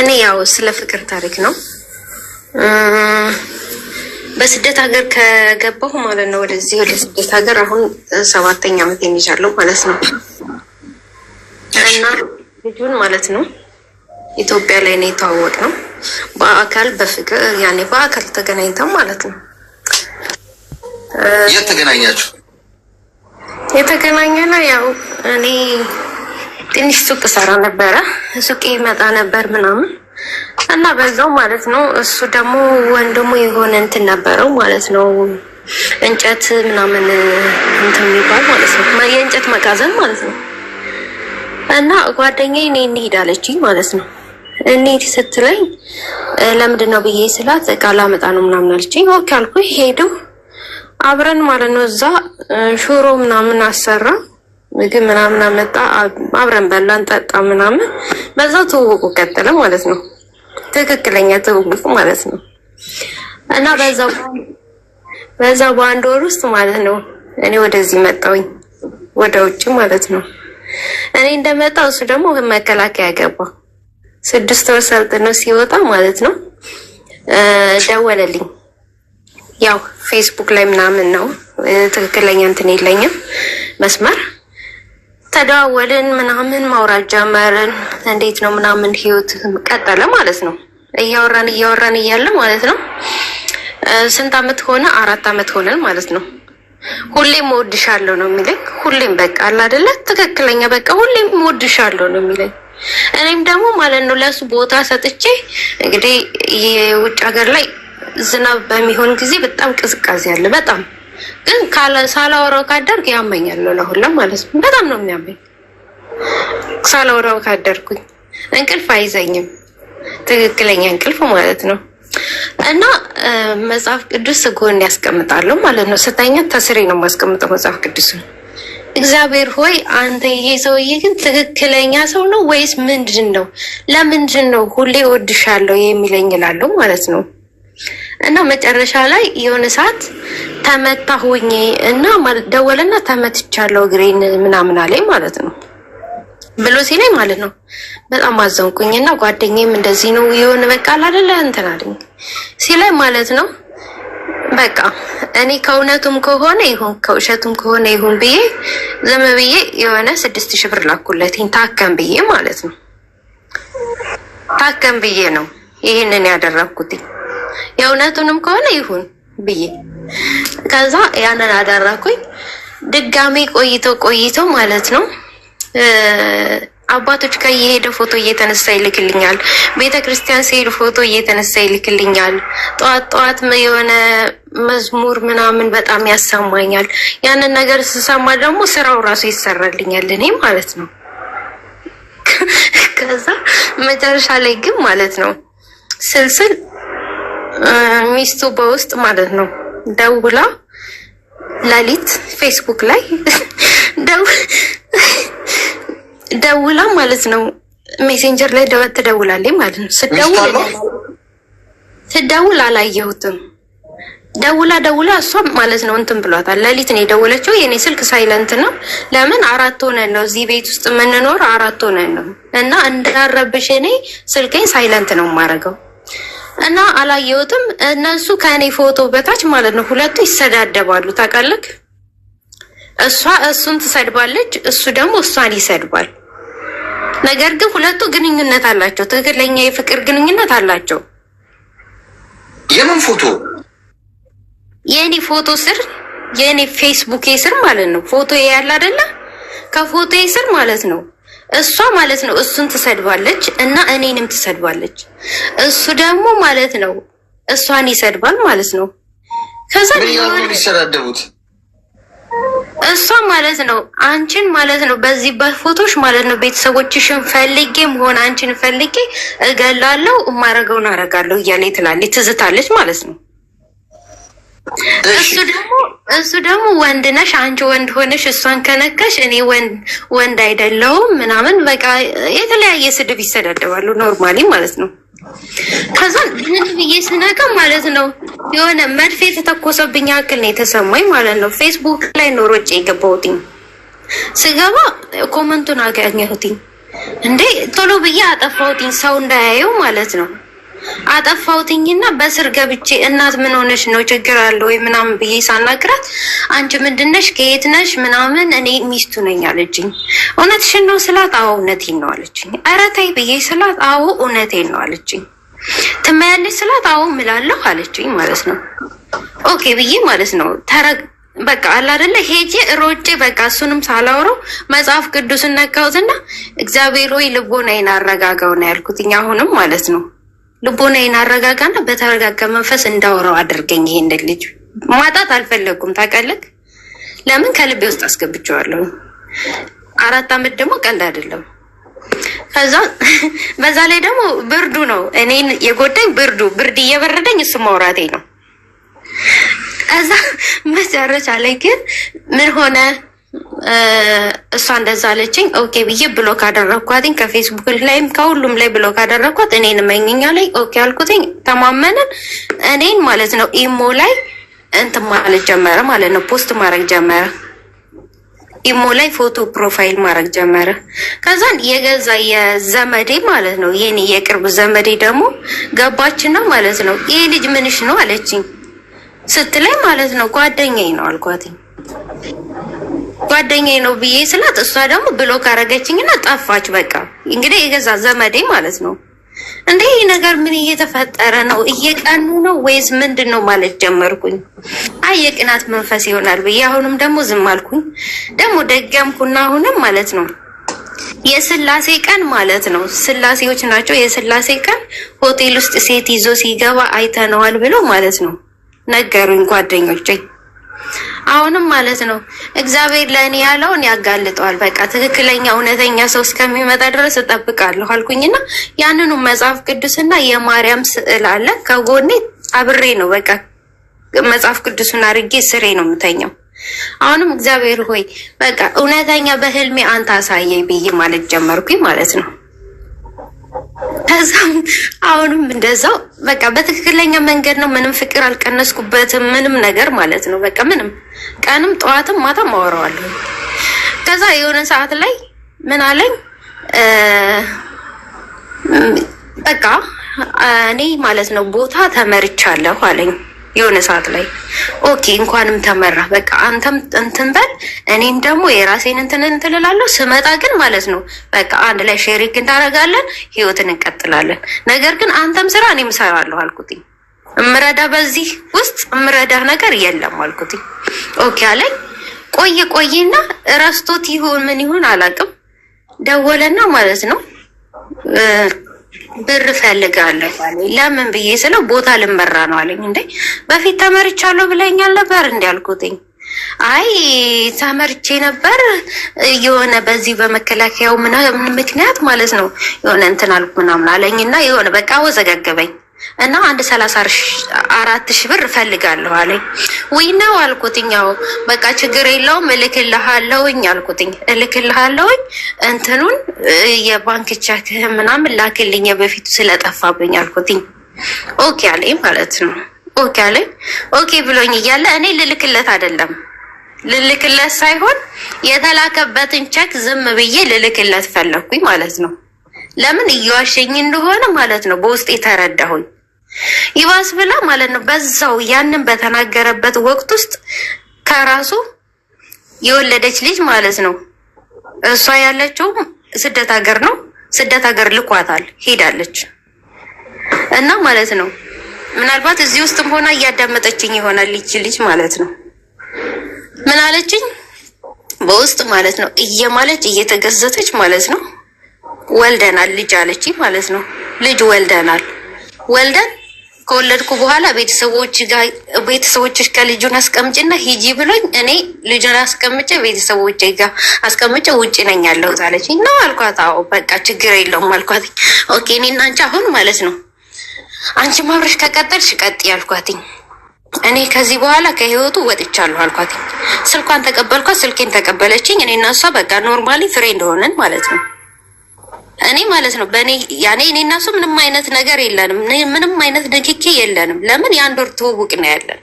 እኔ ያው ስለ ፍቅር ታሪክ ነው። በስደት ሀገር ከገባሁ ማለት ነው ወደዚህ ወደ ስደት ሀገር አሁን 7ኛ ዓመት የሚይዛለው ማለት ነው። እና ልጁን ማለት ነው ኢትዮጵያ ላይ ነው የተዋወቅነው በአካል በፍቅር ያኔ በአካል ተገናኝተን ማለት ነው። የት ተገናኛችሁ? የተገናኘነው ያው እኔ ትንሽ ሱቅ ሰራ ነበረ፣ ሱቅ ይመጣ ነበር ምናምን እና በዛው ማለት ነው። እሱ ደግሞ ወንድሙ የሆነ እንትን ነበረው ማለት ነው፣ እንጨት ምናምን እንትን የሚባል ማለት ነው፣ የእንጨት መጋዘን ማለት ነው። እና ጓደኛዬ እኔ እንሂድ አለችኝ ማለት ነው። እንሂድ ስትለኝ ለምንድን ነው ብዬ ስላት እቃ ላመጣ ነው ምናምን አለችኝ። ኦኬ አልኩኝ። ሄዱ አብረን ማለት ነው። እዛ ሹሮ ምናምን አሰራ፣ ምግብ ምናምን አመጣ፣ አብረን በላን ጠጣ ምናምን። በዛው ትውውቁ ቀጠለ ማለት ነው። ትክክለኛ ትውውቁ ማለት ነው። እና በዛው በአንድ ወር ውስጥ ማለት ነው እኔ ወደዚህ መጣሁኝ ወደ ውጭ ማለት ነው። እኔ እንደመጣሁ እሱ ደግሞ መከላከያ ገባ። 6 ወር ሰልጥኖ ሲወጣ ማለት ነው ደወለልኝ። ያው ፌስቡክ ላይ ምናምን ነው ትክክለኛ እንትን የለኝም መስመር። ተደዋወልን ምናምን ማውራት ጀመርን። እንዴት ነው ምናምን ህይወት ቀጠለ ማለት ነው። እያወራን እያለ ማለት ነው ስንት አመት ሆነ? 4 አመት ሆነን ማለት ነው። ሁሌም እወድሻለሁ ነው የሚለኝ። ሁሌም በቃ አለ አይደለ ትክክለኛ በቃ ሁሌም እወድሻለሁ ነው የሚለኝ። እኔም ደግሞ ማለት ነው ለሱ ቦታ ሰጥቼ እንግዲህ የውጭ ሀገር ላይ ዝናብ በሚሆን ጊዜ በጣም ቅዝቃዜ አለ። በጣም ግን ሳላወራው ካደርግ ያመኛል ለሁሉም ማለት ነው። በጣም ነው የሚያመኝ ሳላወራው ካደርኩኝ። እንቅልፍ አይዘኝም ትክክለኛ እንቅልፍ ማለት ነው። እና መጽሐፍ ቅዱስ ጎን ያስቀምጣለሁ ማለት ነው። ስተኛ ተስሬ ነው የማስቀምጠው መጽሐፍ ቅዱስን። እግዚአብሔር ሆይ አንተ ይሄ ሰውዬ ግን ትክክለኛ ሰው ነው ወይስ ምንድን ነው? ለምንድን ነው ሁሌ እወድሻለሁ የሚለኝ እላለሁ ማለት ነው። እና መጨረሻ ላይ የሆነ ሰዓት ተመታሁኝ እና ደወለና ተመትቻለሁ እግሬን ምናምን አለኝ ማለት ነው ብሎ ሲለኝ ማለት ነው በጣም አዘንኩኝ። እና ጓደኛዬም እንደዚህ ነው የሆነ በቃ አይደለ እንትን አለኝ ሲለኝ ማለት ነው በቃ እኔ ከእውነቱም ከሆነ ይሁን ከውሸቱም ከሆነ ይሁን ብዬ ዝም ብዬ የሆነ 6000 ብር ላኩለትኝ ታከም ብዬ ማለት ነው። ታከም ብዬ ነው ይሄንን ያደረኩት የእውነቱንም ከሆነ ይሁን ብዬ። ከዛ ያንን አደረኩኝ። ድጋሜ ቆይቶ ማለት ነው አባቶች ጋር የሄደ ፎቶ እየተነሳ ይልክልኛል። ቤተክርስቲያን ሲሄድ ፎቶ እየተነሳ ይልክልኛል። ጠዋት የሆነ መዝሙር ምናምን በጣም ያሰማኛል። ያንን ነገር ስሰማ ደግሞ ስራው ራሱ ይሰራልኛል እኔ ማለት ነው። ከዛ መጨረሻ ላይ ግን ማለት ነው ስልስል ሚስቱ በውስጥ ማለት ነው ደውላ ሌሊት ፌስቡክ ላይ ደውላ ማለት ነው ሜሴንጀር ላይ ትደውላለች ማለት ነው። ስደውል አላየሁትም። ደውላ እሷ ማለት ነው እንትን ብሏታል። ሌሊት ነው የደወለችው። የኔ ስልክ ሳይለንት ነው። ለምን 4 ሆነን ነው እዚህ ቤት ውስጥ የምንኖር 4 ሆነን ነው። እና እንዳረብሽ እኔ ስልኬን ሳይለንት ነው የማደርገው። እና አላየሁትም። እነሱ ከእኔ ፎቶ በታች ማለት ነው ሁለቱ ይሰዳደባሉ ታውቃለህ። እሷ እሱን ትሰድባለች፣ እሱ ደግሞ እሷን ይሰድባል። ነገር ግን ሁለቱ ግንኙነት አላቸው፣ ትክክለኛ የፍቅር ግንኙነት አላቸው። የምን ፎቶ? የኔ ፎቶ ስር የኔ ፌስቡክ ስር ማለት ነው ፎቶ ያለ አይደለ? ከፎቶ ስር ማለት ነው እሷ ማለት ነው እሱን ትሰድባለች እና እኔንም ትሰድባለች። እሱ ደግሞ ማለት ነው እሷን ይሰድባል ማለት ነው። ከዛ ይሰዳደቡት እሷ ማለት ነው አንቺን ማለት ነው በዚህ በፎቶሽ ማለት ነው ቤተሰቦችሽን ፈልጌም ሆነ አንቺን ፈልጌ እገላለሁ እማረገውን አረጋለሁ እያለች ትላለች፣ ትዝታለች ማለት ነው። እሱ ደግሞ ወንድ ነሽ አንቺ ወንድ ሆነሽ እሷን ከነካሽ እኔ ወንድ አይደለሁም ምናምን በቃ የተለያየ ስድብ ይሰዳደባሉ ኖርማሊ ማለት ነው። ከዛ ምን ብዬ ስነቃ ማለት ነው የሆነ መድፌ የተተኮሰብኝ ያክል ነው የተሰማኝ ማለት ነው። ፌስቡክ ላይ ነው ሮጬ የገባሁትኝ። ስገባ ኮመንቱን አገኘሁትኝ እንዴ ቶሎ ብዬ አጠፋሁትኝ ሰው እንዳያየው ማለት ነው። አጠፋሁትኝና በስር ገብቼ እናት ምን ሆነሽ ነው ችግር አለ ወይ ምናምን ብዬ ሳናግራት አንቺ ምንድነሽ ከየት ነሽ ምናምን እኔ ሚስቱ ነኝ አለችኝ። እውነትሽን ነው ስላት አዎ እውነቴን ነው አለችኝ። ኧረ ተይ ብዬ ስላት አዎ እውነቴን ነው አለችኝ። ትመያለሽ ስላት አዎ እምላለሁ አለችኝ ማለት ነው። ኦኬ ብዬ ማለት ነው በቃ አለ አይደለ ሄጄ ሮጬ በቃ እሱንም ሳላወራው መጽሐፍ ቅዱስን ነካሁትና እግዚአብሔር ሆይ ልቦናዬን አረጋጋው ነው ያልኩትኝ። አሁንም ማለት ነው ልቦናዬን አረጋጋና በተረጋጋ መንፈስ እንዳወራው አድርገኝ። ይሄን ልጅ ማጣት አልፈለኩም ታውቃለህ። ለምን ከልቤ ውስጥ አስገብቼዋለሁ። 4 አመት ደግሞ ቀልድ አይደለም። ከዛ በዛ ላይ ደግሞ ብርዱ ነው እኔን የጎዳኝ ብርድ እየበረደኝ እሱ ማውራቴ ነው። ከዛ መጨረሻ ላይ ግን ምን ሆነ እሷ እንደዛ አለችኝ። ኦኬ ብዬ ብሎክ አደረኳትኝ። ከፌስቡክ ላይም ከሁሉም ላይ ብሎክ አደረኳት። እኔን መኝኛ ላይ ኦኬ አልኩትኝ። ተማመንን እኔን ማለት ነው። ኢሞ ላይ እንትን ማለት ጀመረ ማለት ነው። ፖስት ማድረግ ጀመረ። ኢሞ ላይ ፎቶ ፕሮፋይል ማድረግ ጀመረ። ከዛን የገዛ የዘመዴ ማለት ነው የኔ የቅርብ ዘመዴ ደግሞ ገባችና ማለት ነው ይሄ ልጅ ምንሽ ነው አለችኝ። ስትለኝ ማለት ነው ጓደኛዬ ነው አልኳትኝ። ጓደኛዬ ነው ብዬ ስላት እሷ ደግሞ ብሎክ አረገችኝና ጠፋች። በቃ እንግዲህ የገዛ ዘመዴ ማለት ነው። እንዴ ይሄ ነገር ምን እየተፈጠረ ነው? እየቀኑ ነው ወይስ ምንድነው ማለት ጀመርኩኝ። አይ የቅናት መንፈስ ይሆናል ብዬ አሁንም ደግሞ ዝም አልኩኝ። ደግሞ ደገምኩና አሁንም ማለት ነው የስላሴ ቀን ማለት ነው ስላሴዎች ናቸው። የስላሴ ቀን ሆቴል ውስጥ ሴት ይዞ ሲገባ አይተነዋል ብሎ ማለት ነው ነገሩኝ ጓደኞቼ። አሁንም ማለት ነው እግዚአብሔር ለእኔ ያለውን ያጋልጠዋል። በቃ ትክክለኛ እውነተኛ ሰው እስከሚመጣ ድረስ እጠብቃለሁ አልኩኝና ያንኑ መጽሐፍ ቅዱስና የማርያም ስዕል አለ ከጎኔ አብሬ ነው በቃ መጽሐፍ ቅዱስን አድርጌ ስሬ ነው የምተኛው። አሁንም እግዚአብሔር ሆይ በቃ እውነተኛ በህልሜ አንተ አሳየኝ ብዬ ማለት ጀመርኩኝ ማለት ነው። ከዛም አሁንም እንደዛው በቃ በትክክለኛ መንገድ ነው። ምንም ፍቅር አልቀነስኩበትም ምንም ነገር ማለት ነው። በቃ ምንም ቀንም ጠዋትም ማታም አወራዋለሁ። ከዛ የሆነ ሰዓት ላይ ምን አለኝ በቃ እኔ ማለት ነው ቦታ ተመርቻለሁ አለኝ። የሆነ ሰዓት ላይ ኦኬ እንኳንም ተመራ በቃ አንተም እንትን በል እኔም ደግሞ የራሴን እንትን እላለሁ። ስመጣ ግን ማለት ነው በቃ አንድ ላይ ሼሪክ እንዳደረጋለን ህይወትን እንቀጥላለን። ነገር ግን አንተም ስራ እኔም እሰራለሁ አልኩትኝ። እምረዳ በዚህ ውስጥ እምረዳ ነገር የለም አልኩትኝ። ኦኬ አለኝ። ቆይና ረስቶት ይሁን ምን ይሁን አላውቅም ደወለና ማለት ነው ብር ፈልጋለሁ አለኝ። ለምን ብዬ ስለው ቦታ ልመራ ነው አለኝ። እንዴ በፊት ተመርቻለሁ ብለኛል ነበር እንዴ አልኩትኝ። አይ ተመርቼ ነበር የሆነ በዚህ በመከላከያው ምክንያት ማለት ነው የሆነ እንትን አልኩ ምናምን አለኝና የሆነ በቃ ወዘገገበኝ እና 134,000 ብር ፈልጋለሁ አለኝ። ወይ ነው አልኩትኝ። ያው በቃ ችግር የለውም እልክልሃለሁኝ አልኩትኝ። እልክልሃለሁኝ እንትኑን የባንክ ቼክ ምናምን ላክልኝ በፊቱ ስለጠፋብኝ አልኩትኝ። ኦኬ አለኝ ማለት ነው። ኦኬ አለኝ። ኦኬ ብሎኝ እያለ እኔ ልልክለት ሳይሆን የተላከበትን ቼክ ዝም ብዬ ልልክለት ፈለኩኝ ማለት ነው። ለምን እየዋሸኝ እንደሆነ ማለት ነው በውስጥ የተረዳሁኝ። ይባስ ብላ ማለት ነው በዛው ያንን በተናገረበት ወቅት ውስጥ ከራሱ የወለደች ልጅ ማለት ነው እሷ ያለችው ስደት ሀገር ነው። ስደት ሀገር ልኳታል ሄዳለች እና ማለት ነው ምናልባት እዚህ ውስጥም ሆና እያዳመጠችኝ ይሆናል ልጅ ማለት ነው። ምን አለችኝ በውስጥ ማለት ነው እየማለች እየተገዘተች ማለት ነው ወልደናል ልጅ አለችኝ ማለት ነው። ልጅ ወልደን ከወለድኩ በኋላ ቤተሰቦችሽ ከልጁን አስቀምጭና ሂጂ ብሎኝ እኔ ልጁን አስቀምጬ ቤተሰቦቼ ጋር አስቀምጬ ውጭ ነኝ ያለሁት አለችኝ። ነው አልኳት። አዎ በቃ ችግር የለውም አልኳት። ኦኬ እኔና አንቺ አሁን ማለት ነው አንቺ ማብረሽ ከቀጠልሽ ቀጥ ያልኳትኝ። እኔ ከዚህ በኋላ ከህይወቱ ወጥቻለሁ አልኳትኝ። ስልኳን ተቀበልኳት፣ ስልኬን ተቀበለችኝ። እኔና እሷ በቃ ኖርማሊ ፍሬንድ ሆነን ማለት ነው። እኔ ማለት ነው በእኔ ያኔ እኔ እና እሱ ምንም አይነት ነገር የለንም፣ ምንም አይነት ንክኪ የለንም። ለምን የአንድ ወር ትውውቅ ነው ያለን።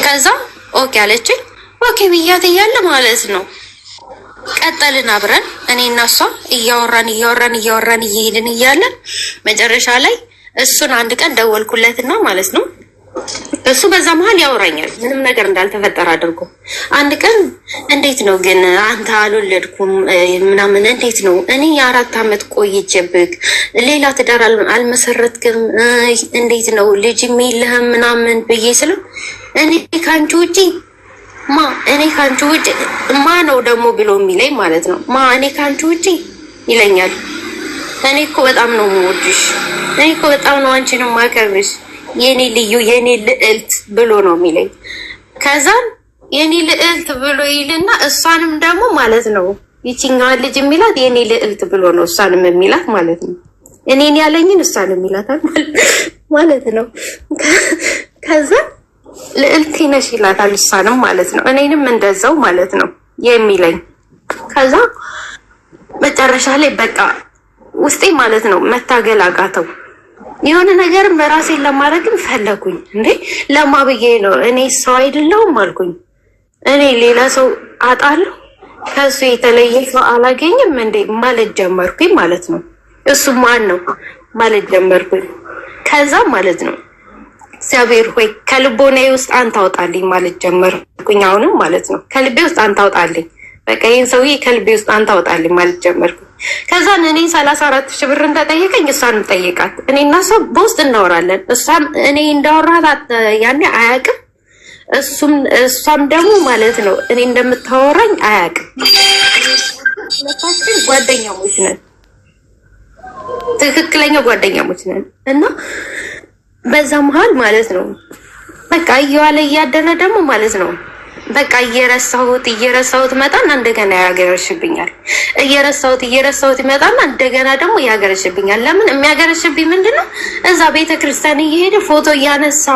ከዛ ኦኬ አለችኝ። ኦኬ ብያት እያለ ማለት ነው ቀጠልን አብረን እኔና እሷ እያወራን እየሄድን እያለን መጨረሻ ላይ እሱን አንድ ቀን ደወልኩለትና ማለት ነው እሱ በዛ መሀል ያወራኛል ምንም ነገር እንዳልተፈጠረ አድርጎ። አንድ ቀን እንዴት ነው ግን አንተ አልወለድኩም ምናምን እንዴት ነው እኔ የ4 ዓመት ቆይቼብህ ሌላ ትዳር አልመሰረትክም እንዴት ነው ልጅ የለህም ምናምን ብዬ ስለው እኔ ካንቺ ውጪ ማ ነው ደግሞ ብሎ የሚለኝ ማለት ነው። እኔ ካንቺ ውጪ ይለኛል። እኔ እኮ በጣም ነው የምወድሽ፣ እኔ እኮ በጣም ነው አንቺን የማከብርሽ፣ የኔ ልዩ የኔ ልዕልት ብሎ ነው የሚለኝ። ከዛም የኔ ልዕልት ብሎ ይልና እሷንም ደግሞ ማለት ነው ይቺኛዋን ልጅ የሚላት የኔ ልዕልት ብሎ ነው እሷንም የሚላት ማለት ነው። እኔን ያለኝን እሷንም ይላታል ማለት ነው። ከዛ ልዕልቴ ነሽ ይላታል እሷንም ማለት ነው። እኔንም እንደዛው ማለት ነው የሚለኝ። ከዛ መጨረሻ ላይ በቃ ውስጤ ማለት ነው መታገል አቃተው። የሆነ ነገርም በራሴን ለማድረግም ፈለጉኝ። እንዴ ለማ ብዬ ነው እኔ ሰው አይደለሁም አልኩኝ። እኔ ሌላ ሰው አጣለሁ ከሱ የተለየ ሰው አላገኝም እንዴ ማለት ጀመርኩኝ ማለት ነው። እሱ ማን ነው ማለት ጀመርኩኝ። ከዛ ማለት ነው እግዚአብሔር ሆይ ከልቦናዬ ውስጥ አንተ አውጣልኝ ማለት ጀመርኩኝ። አሁንም ማለት ነው ከልቤ ውስጥ አንተ አውጣልኝ፣ በቃ ይህን ሰውዬ ከልቤ ውስጥ አንተ አውጣልኝ ማለት ጀመርኩኝ። ከዛን እኔ 34,000 ብር እንደጠየቀኝ እሷን ጠየቃት። እኔና እሷ በውስጥ እናወራለን። እሷም እኔ እንዳወራት ያኔ አያውቅም፣ እሷም ደግሞ ማለት ነው እኔ እንደምታወራኝ አያውቅም። ሁለታችን ጓደኛሞች ነን፣ ትክክለኛ ጓደኛሞች ነን። እና በዛ መሀል ማለት ነው በቃ እየዋለ እያደረ ደግሞ ማለት ነው በቃ እየረሳሁት መጣና እንደገና ያገረሽብኛል። እየረሳሁት ይመጣና እንደገና ደግሞ ያገረሽብኛል። ለምን የሚያገረሽብኝ ምንድነው? እዛ ቤተክርስቲያን እየሄደ ፎቶ እያነሳ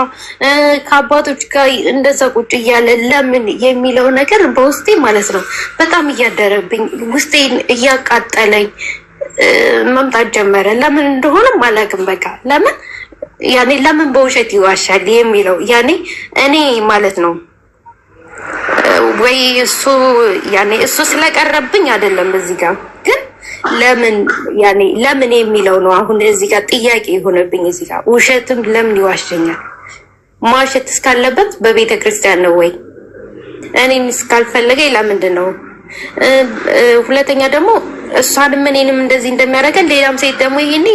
ከአባቶች ጋር እንደዛ ቁጭ እያለ ለምን የሚለው ነገር በውስጤ ማለት ነው በጣም እያደረብኝ ውስጤን እያቃጠለኝ መምጣት ጀመረ። ለምን እንደሆነም አላውቅም። በቃ ለምን በውሸት ይዋሻል የሚለው እኔ ማለት ነው ወይ እሱ ስለቀረብኝ አይደለም። እዚህ ጋር ግን ለምን የሚለው ነው አሁን እዚህ ጋር ጥያቄ የሆነብኝ። እዚህ ጋር ውሸትም ለምን ይዋሸኛል? ማውሸት እስካለበት በቤተ ክርስቲያን ነው ወይ? እኔም እስካልፈለገኝ ለምንድን ነው? ሁለተኛ ደግሞ እሷንም እኔንም እንደዚህ እንደሚያደርገን ሌላም ሴት ደግሞ ይሄኔ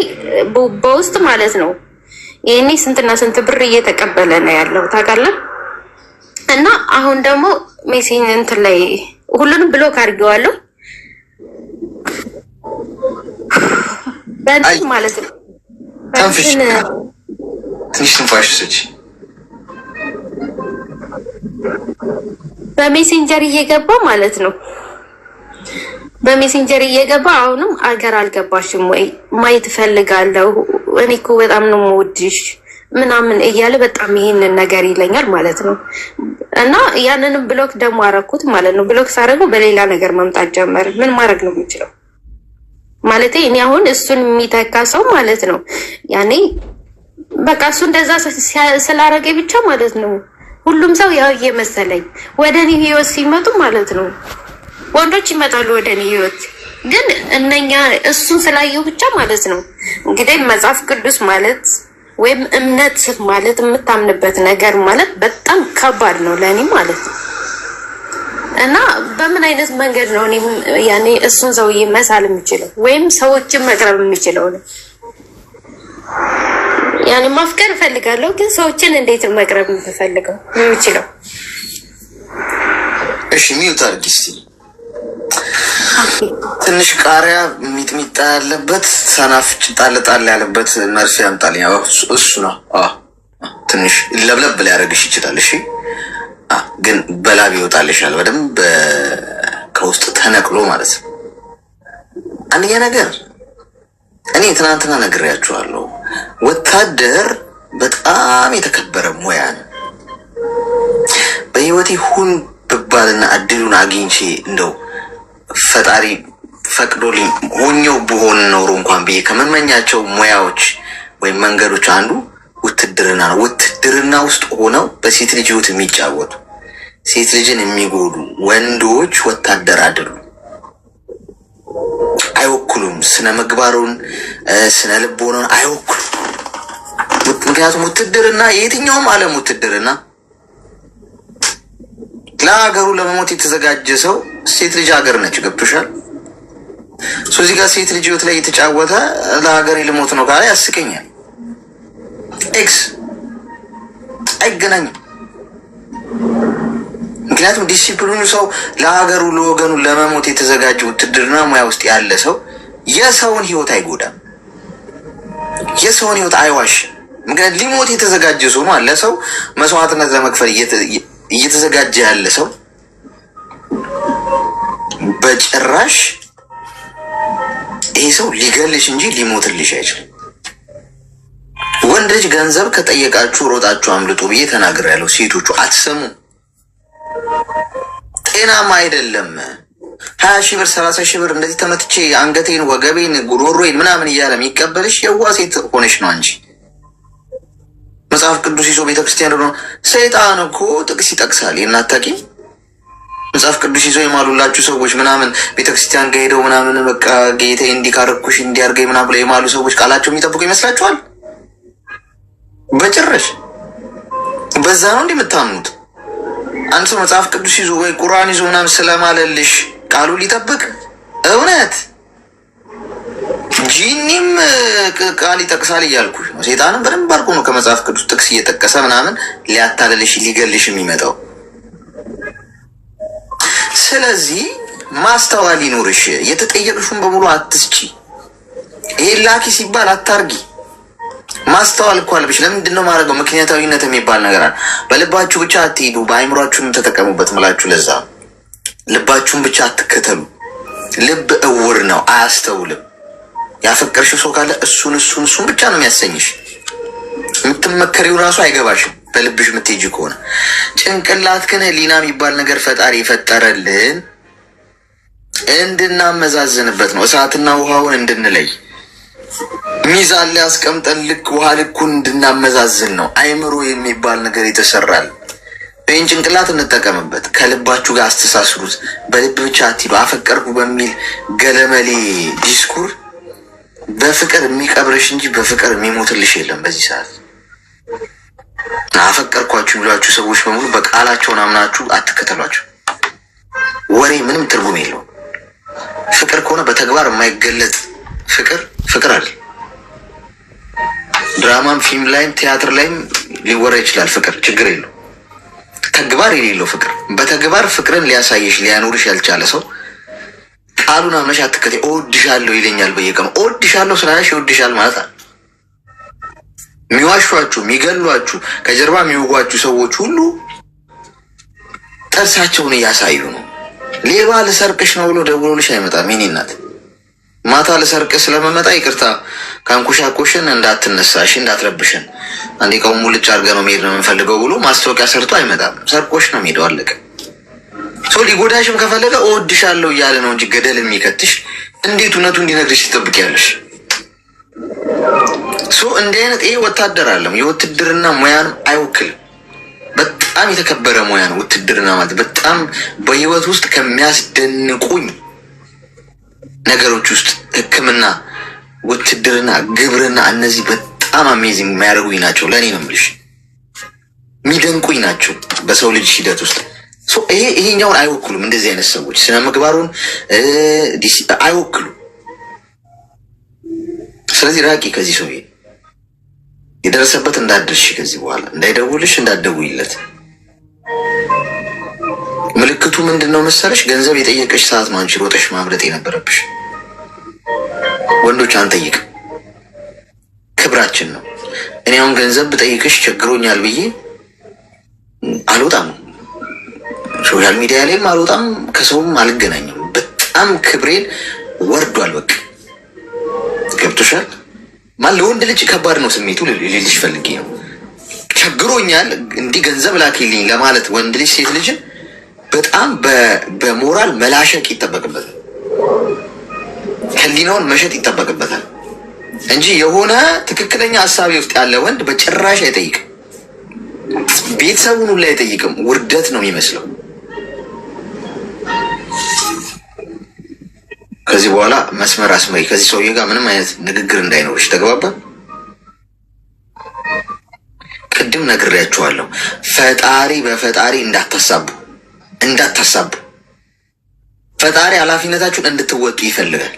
በውስጥ ማለት ነው ይሄኔ ስንትና ስንት ብር እየተቀበለ ነው ያለው ታውቃለህ። እና አሁን ደግሞ ሜሴጅ እንትን ላይ ሁሉንም ብሎክ አድርጌዋለሁ በእንትን ማለት ነው። ትንሽ ትንፋሽ ስጪ። በሜሴንጀር እየገባ ማለት ነው በሜሴንጀር እየገባ አሁንም አገር አልገባሽም ወይ ማየት እፈልጋለሁ እኔ እኮ በጣም ነው የምወድሽ ምናምን እያለ በጣም ይሄንን ነገር ይለኛል ማለት ነው። እና ያንንም ብሎክ ደግሞ አረኩት ማለት ነው። ብሎክ ሳረገው በሌላ ነገር መምጣት ጀመረ። ምን ማድረግ ነው የምችለው? ማለት እኔ አሁን እሱን የሚተካ ሰው ማለት ነው በቃ እሱ እንደዛ ስላረገ ብቻ ማለት ነው ሁሉም ሰው ያው እየመሰለኝ ወደ እኔ ህይወት ሲመጡ ማለት ነው ወንዶች ይመጣሉ ወደ እኔ ህይወት። ግን እነኛ እሱን ስላየው ብቻ ማለት ነው እንግዲህ መጽሐፍ ቅዱስ ማለት ወይም እምነት ማለት የምታምንበት ነገር ማለት በጣም ከባድ ነው ለእኔ ማለት ነው። እና በምን አይነት መንገድ ነው እኔ እሱን ሰውዬ መሳል የምችለው ወይም ሰዎችን መቅረብ የምችለው ነው? ማፍቀር እፈልጋለሁ፣ ግን ሰዎችን እንዴት መቅረብ የምችለው? እሺ ሚውት አድርጊ እስኪ። ትንሽ ቃሪያ ሚጥሚጣ ያለበት ሰናፍጭ ጣል ያለበት መርፌ ያምጣልኝ። እሱ ነው። ትንሽ ለብለብ ሊያደርግሽ ይችላል። እሺ ግን በላብ ይወጣልሻል በደንብ ከውስጥ ተነቅሎ ማለት ነው። አንደኛ ነገር እኔ ትናንትና ነግሬያችኋለሁ፣ ወታደር በጣም የተከበረ ሙያ ነው። በህይወቴ ሁን ብባልና እድሉን አግኝቼ እንደው ፈጣሪ ፈቅዶልኝ ሆኜው ብሆን ኖሮ እንኳን ብዬ ከመመኛቸው ሙያዎች ወይም መንገዶች አንዱ ውትድርና ነው። ውትድርና ውስጥ ሆነው በሴት ልጅ ህይወት የሚጫወቱ ሴት ልጅን የሚጎዱ ወንዶች ወታደር አይደሉም። አይወክሉም። ስነ ምግባሩን ስነ ልቦናን አይወክሉም። ምክንያቱም ውትድርና የትኛውም ዓለም ውትድርና ለሀገሩ ለመሞት የተዘጋጀ ሰው ሴት ልጅ ሀገር ነች። ገብቶሻል? እዚህ ጋር ሴት ልጅ ህይወት ላይ የተጫወተ ለሀገሬ ልሞት ነው ካለ ያስቀኛል። ኤክስ አይገናኝም። ምክንያቱም ዲሲፕሊኑ ሰው ለሀገሩ ለወገኑ ለመሞት የተዘጋጀ ውትድርና ሙያ ውስጥ ያለ ሰው የሰውን ህይወት አይጎዳም፣ የሰውን ህይወት አይዋሽም። ምክንያቱም ሊሞት የተዘጋጀ ሰው ነው። ለሰው መስዋዕትነት ለመክፈል እየተዘጋጀ ያለ ሰው በጭራሽ ይሄ ሰው ሊገልሽ እንጂ ሊሞትልሽ አይችልም። ወንድ ልጅ ገንዘብ ከጠየቃችሁ ሮጣችሁ አምልጡ ብዬ ተናግሬያለሁ። ሴቶቹ አትሰሙ። ጤናማ አይደለም። 20 ሺህ ብር 30 ሺህ ብር እንደዚህ ተመትቼ አንገቴን ወገቤን ጉሮሮዬን ምናምን እያለ የሚቀበልሽ የዋ ሴት ሆነሽ ነው እንጂ መጽሐፍ ቅዱስ ይዞ ቤተክርስቲያን ነው። ሰይጣን እኮ ጥቅስ ይጠቅሳል። የናታቂ መጽሐፍ ቅዱስ ይዞ የማሉላችሁ ሰዎች ምናምን ቤተክርስቲያን ጋር ሄደው ምናምን በቃ ጌታ እንዲካረኩሽ እንዲያርገኝ ምናምን ብለው የማሉ ሰዎች ቃላቸው የሚጠብቁ ይመስላችኋል? በጭራሽ። በዛ ነው እንዲህ የምታምኑት? አንድ ሰው መጽሐፍ ቅዱስ ይዞ ወይ ቁርአን ይዞ ምናምን ስለማለልሽ ቃሉ ሊጠብቅ እውነት ጂኒም ቃል ይጠቅሳል እያልኩሽ ነው። ሰይጣንም በደንብ አድርጎ ነው ከመጽሐፍ ቅዱስ ጥቅስ እየጠቀሰ ምናምን ሊያታለልሽ ሊገልሽ የሚመጣው። ስለዚህ ማስተዋል ይኖርሽ። የተጠየቅሽውን በሙሉ አትስጪ። ይሄ ላኪ ሲባል አታርጊ። ማስተዋል እኮ አለብሽ። ለምንድን ነው ማድረገው? ምክንያታዊነት የሚባል ነገር አለ። በልባችሁ ብቻ አትሄዱ፣ በአይምሯችሁም ተጠቀሙበት ምላችሁ። ለዛ ልባችሁን ብቻ አትከተሉ። ልብ እውር ነው፣ አያስተውልም። ያፈቀርሽው ሰው ካለ እሱን ብቻ ነው የሚያሰኝሽ። የምትመከሪው ራሱ አይገባሽም በልብሽ የምትሄጂ ከሆነ። ጭንቅላት ግን ህሊና የሚባል ነገር ፈጣሪ የፈጠረልን እንድናመዛዝንበት ነው። እሳትና ውሃውን እንድንለይ ሚዛን ላይ አስቀምጠን ልክ ውሃ ልኩን እንድናመዛዝን ነው። አይምሮ የሚባል ነገር የተሰራል። ይህን ጭንቅላት እንጠቀምበት። ከልባችሁ ጋር አስተሳስሩት። በልብ ብቻ አትሂዱ። አፈቀርኩ በሚል ገለመሌ ዲስኩር በፍቅር የሚቀብርሽ እንጂ በፍቅር የሚሞትልሽ የለም። በዚህ ሰዓት አፈቀርኳችሁ የሚሏችሁ ሰዎች በሙሉ በቃላቸውን አምናችሁ አትከተሏቸው። ወሬ ምንም ትርጉም የለውም። ፍቅር ከሆነ በተግባር የማይገለጥ ፍቅር አይደል። ድራማም ፊልም ላይም ቲያትር ላይም ሊወራ ይችላል። ፍቅር ችግር የለው። ተግባር የሌለው ፍቅር፣ በተግባር ፍቅርን ሊያሳይሽ ሊያኖርሽ ያልቻለ ሰው ቃሉን አምነሽ አትከተይ። እወድሻለሁ ይለኛል በየቀኑ። እወድሻለሁ ስላለሽ ይወድሻል ማለት አለ። የሚዋሿችሁ የሚገሏችሁ ከጀርባ የሚወጓችሁ ሰዎች ሁሉ ጥርሳቸውን እያሳዩ ነው። ሌባ ልሰርቅሽ ነው ብሎ ደውሎልሽ አይመጣም። የኔ እናት ማታ ልሰርቅሽ ስለመመጣ ይቅርታ ካንኩሻኮሽን እንዳትነሳሽ እንዳትረብሽን አንዴ ቀውን ሙልጭ አድርገህ ነው መሄድ ነው የምንፈልገው ብሎ ማስታወቂያ ሰርቶ አይመጣም። ሰርቆሽ ነው የሚሄደው። አለቀ። ሰው ሊጎዳሽም ከፈለገ እወድሻለሁ እያለ ነው እንጂ ገደል የሚከትሽ እንዴት እውነቱ እንዲነግርሽ ትጠብቂያለሽ? እንዲህ አይነት ይሄ ወታደር አለም የውትድርና ሙያን አይወክልም። በጣም የተከበረ ሙያ ነው ውትድርና ማለት። በጣም በህይወት ውስጥ ከሚያስደንቁኝ ነገሮች ውስጥ ሕክምና፣ ውትድርና፣ ግብርና እነዚህ በጣም አሜዚንግ የሚያደርጉኝ ናቸው። ለእኔ ነው የምልሽ የሚደንቁኝ ናቸው በሰው ልጅ ሂደት ውስጥ። ይሄኛውን አይወክሉም። እንደዚህ አይነት ሰዎች ስነ ምግባሩን አይወክሉም። ስለዚህ ራቂ ከዚህ ሰው። የደረሰበት እንዳደርሽ ከዚህ በኋላ እንዳይደውልሽ እንዳትደውይለት። ምልክቱ ምንድን ነው መሰለሽ? ገንዘብ የጠየቀሽ ሰዓት ነው አንቺ ሮጠሽ ማምለጥ የነበረብሽ። ወንዶች አንጠይቅ፣ ክብራችን ነው። እኔ አሁን ገንዘብ ብጠይቅሽ ቸግሮኛል ብዬ አልወጣም፣ ሶሻል ሚዲያ ላይም አልወጣም፣ ከሰውም አልገናኝም። በጣም ክብሬን ወርዷል። በቃ ገብቶሻል? ለወንድ ልጅ ከባድ ነው ስሜቱ ልልሽ ፈልጌ ነው። ቸግሮኛል እንዲህ ገንዘብ ላኪልኝ ለማለት ወንድ ልጅ ሴት ልጅን በጣም በሞራል መላሸቅ ይጠበቅበታል። ህሊናውን መሸጥ ይጠበቅበታል እንጂ የሆነ ትክክለኛ ሀሳቤ ውስጥ ያለ ወንድ በጭራሽ አይጠይቅም። ቤተሰቡን ሁላ አይጠይቅም። ውርደት ነው የሚመስለው። ከዚህ በኋላ መስመር አስመሪ። ከዚህ ሰውዬ ጋር ምንም አይነት ንግግር እንዳይኖርሽ። ተግባባ? ቅድም ነግሬያችኋለሁ። ፈጣሪ በፈጣሪ እንዳታሳቡ። ፈጣሪ ኃላፊነታችሁን እንድትወጡ ይፈልጋል።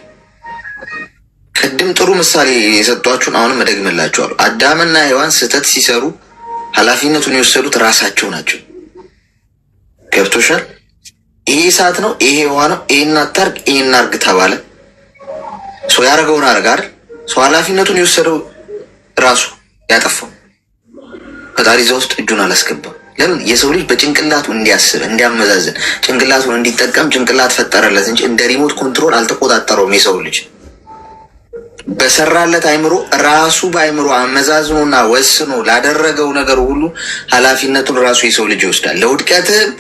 ቅድም ጥሩ ምሳሌ የሰጧችሁን አሁንም እደግምላችኋለሁ። አዳምና ሔዋን ስህተት ሲሰሩ ኃላፊነቱን የወሰዱት ራሳቸው ናቸው። ገብቶሻል? ይሄ እሳት ነው፣ ይሄ ውሃ ነው፣ ይሄን አታርግ፣ ይሄን አርግ ተባለ። ሰው ያደረገውን አረጋ አይደል? ሰው ኃላፊነቱን የወሰደው ራሱ ያጠፋው። ፈጣሪ እዛ ውስጥ እጁን አላስገባም። ለምን? የሰው ልጅ በጭንቅላቱ እንዲያስብ እንዲያመዛዝን ጭንቅላቱን እንዲጠቀም ጭንቅላት ፈጠረለት እንጂ እንደ ሪሞት ኮንትሮል አልተቆጣጠረውም። የሰው ልጅ በሰራለት አይምሮ ራሱ በአይምሮ አመዛዝኖና ወስኖ ላደረገው ነገር ሁሉ ኃላፊነቱን ራሱ የሰው ልጅ ይወስዳል። ለውድቀትህም